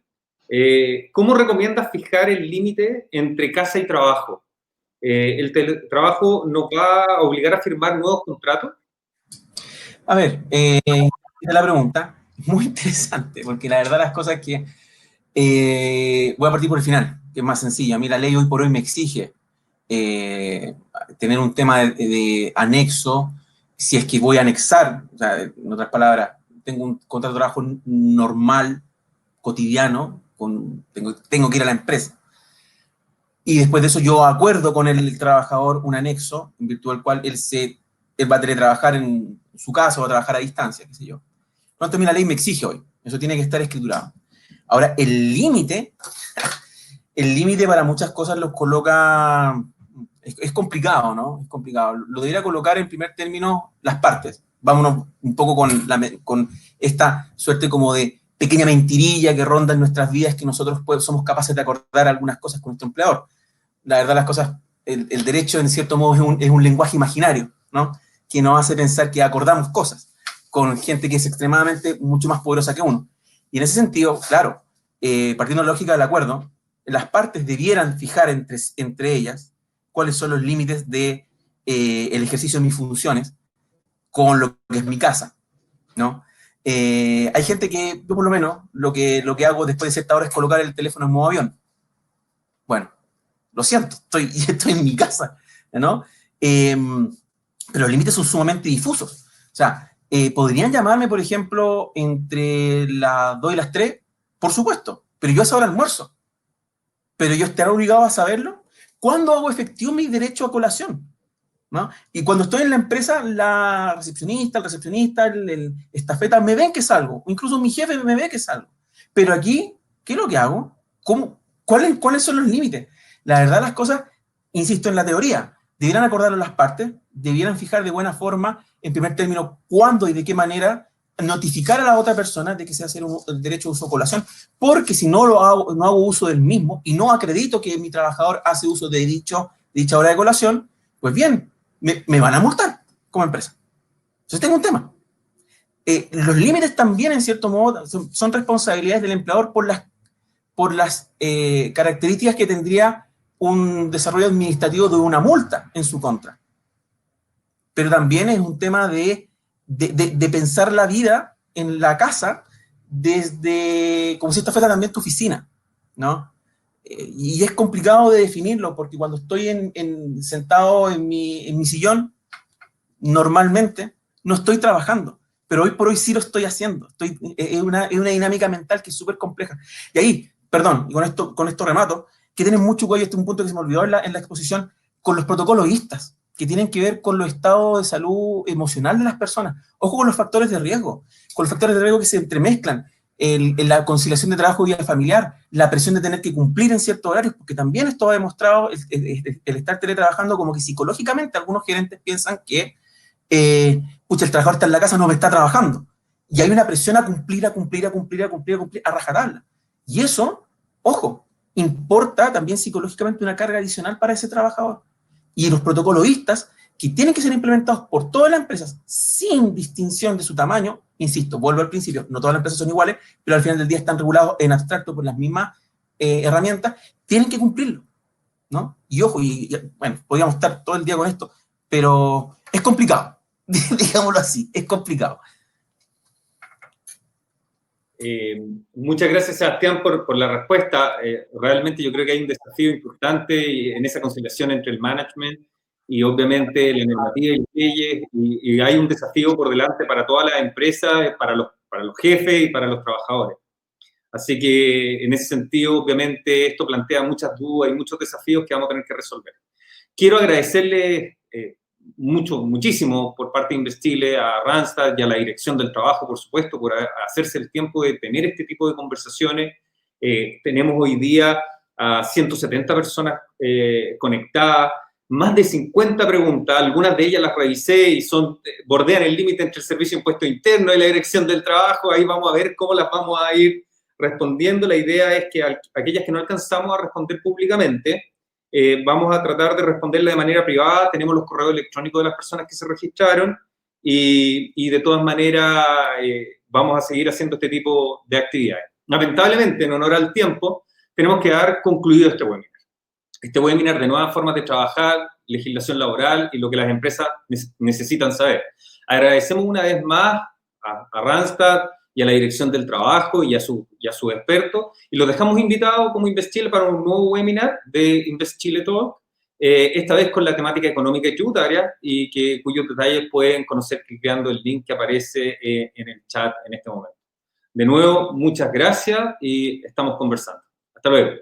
¿Cómo recomiendas fijar el límite entre casa y trabajo? ¿El teletrabajo nos va a obligar a firmar nuevos contratos? A ver, la pregunta, muy interesante, porque la verdad las cosas que voy a partir por el final, que es más sencillo. A mí la ley hoy por hoy me exige tener un tema de anexo, si es que voy a anexar, o sea, en otras palabras, tengo un contrato de trabajo normal, cotidiano, tengo que ir a la empresa. Y después de eso yo acuerdo con el trabajador un anexo, en virtud del cual él va a teletrabajar en su casa o va a trabajar a distancia, qué sé yo. Por lo tanto, a mí la ley me exige hoy. Eso tiene que estar escriturado. Ahora, el límite para muchas cosas los coloca, es complicado, ¿no? Es complicado. Lo debería colocar en primer término las partes. Vámonos un poco con esta suerte como de pequeña mentirilla que ronda en nuestras vidas, que nosotros somos capaces de acordar algunas cosas con nuestro empleador. La verdad, las cosas, el derecho en cierto modo es un lenguaje imaginario, ¿no? Que nos hace pensar que acordamos cosas con gente que es extremadamente mucho más poderosa que uno. Y en ese sentido, claro, partiendo de la lógica del acuerdo, las partes debieran fijar entre ellas cuáles son los límites de el ejercicio de mis funciones con lo que es mi casa, ¿no? Hay gente que, yo por lo menos, lo que hago después de cierta hora es colocar el teléfono en modo avión. Bueno, lo siento, estoy en mi casa, ¿no? Pero los límites son sumamente difusos. O sea, ¿podrían llamarme, por ejemplo, entre las 2 y las 3? Por supuesto, pero yo a esa hora almuerzo. ¿Pero yo estaré obligado a saberlo? ¿Cuándo hago efectivo mi derecho a colación? ¿No? Y cuando estoy en la empresa, la recepcionista, el recepcionista, el estafeta, me ven que salgo. O incluso mi jefe me ve que salgo. Pero aquí, ¿qué es lo que hago? ¿Cuáles son los límites? La verdad, las cosas, insisto, en la teoría, debieran acordarlo las partes, debieran fijar de buena forma, en primer término, cuándo y de qué manera notificar a la otra persona de que se hace el derecho de uso o colación, porque si no no hago uso del mismo y no acredito que mi trabajador hace uso de dicha hora de colación, pues bien, me van a multar como empresa. Entonces tengo un tema. Los límites también, en cierto modo, son responsabilidades del empleador por las características que tendría un desarrollo administrativo de una multa en su contra. Pero también es un tema de pensar la vida en la casa desde, como si esta fuera también tu oficina, ¿no? Y es complicado de definirlo, porque cuando estoy sentado en mi sillón, normalmente no estoy trabajando, pero hoy por hoy sí lo estoy haciendo. Es una dinámica mental que es súper compleja. Y ahí, perdón, y con esto remato, que tienen mucho cuello, este es un punto que se me olvidó en la exposición, con los protocolos ISTAS, que tienen que ver con los estados de salud emocional de las personas. Ojo con los factores de riesgo que se entremezclan, la conciliación de trabajo y vida familiar, la presión de tener que cumplir en ciertos horarios, porque también esto ha demostrado el estar teletrabajando como que psicológicamente algunos gerentes piensan que el trabajador está en la casa, no me está trabajando. Y hay una presión a cumplir, a rajatabla. Y eso, ojo, importa también psicológicamente una carga adicional para ese trabajador. Y los protocolos ISTAS, que tienen que ser implementados por todas las empresas, sin distinción de su tamaño, insisto, vuelvo al principio, no todas las empresas son iguales, pero al final del día están regulados en abstracto por las mismas herramientas, tienen que cumplirlo, ¿no? Y ojo, bueno, podríamos estar todo el día con esto, pero es complicado, digámoslo así, es complicado. Muchas gracias, Sebastián, por la respuesta. Realmente yo creo que hay un desafío importante en esa conciliación entre el management y obviamente la normativa y las leyes, y hay un desafío por delante para todas las empresas, para los jefes y para los trabajadores. Así que en ese sentido, obviamente, esto plantea muchas dudas y muchos desafíos que vamos a tener que resolver. Quiero agradecerle muchísimo por parte de InvestChile, a Randstad y a la Dirección del Trabajo, por supuesto, por hacerse el tiempo de tener este tipo de conversaciones. Tenemos hoy día a 170 personas conectadas, más de 50 preguntas, algunas de ellas las revisé y bordean el límite entre el Servicio de Impuesto Interno y la Dirección del Trabajo. Ahí vamos a ver cómo las vamos a ir respondiendo. La idea es que aquellas que no alcanzamos a responder públicamente, vamos a tratar de responderla de manera privada. Tenemos los correos electrónicos de las personas que se registraron y de todas maneras vamos a seguir haciendo este tipo de actividades. Lamentablemente, en honor al tiempo, tenemos que dar concluido este webinar. Este webinar de nuevas formas de trabajar, legislación laboral y lo que las empresas necesitan saber. Agradecemos una vez más a Randstad y a la Dirección del Trabajo y a sus expertos, y los dejamos invitados como InvestChile para un nuevo webinar de InvestChile Talk, esta vez con la temática económica y tributaria, y cuyos detalles pueden conocer clicando el link que aparece en el chat en este momento. De nuevo, muchas gracias y estamos conversando. Hasta luego.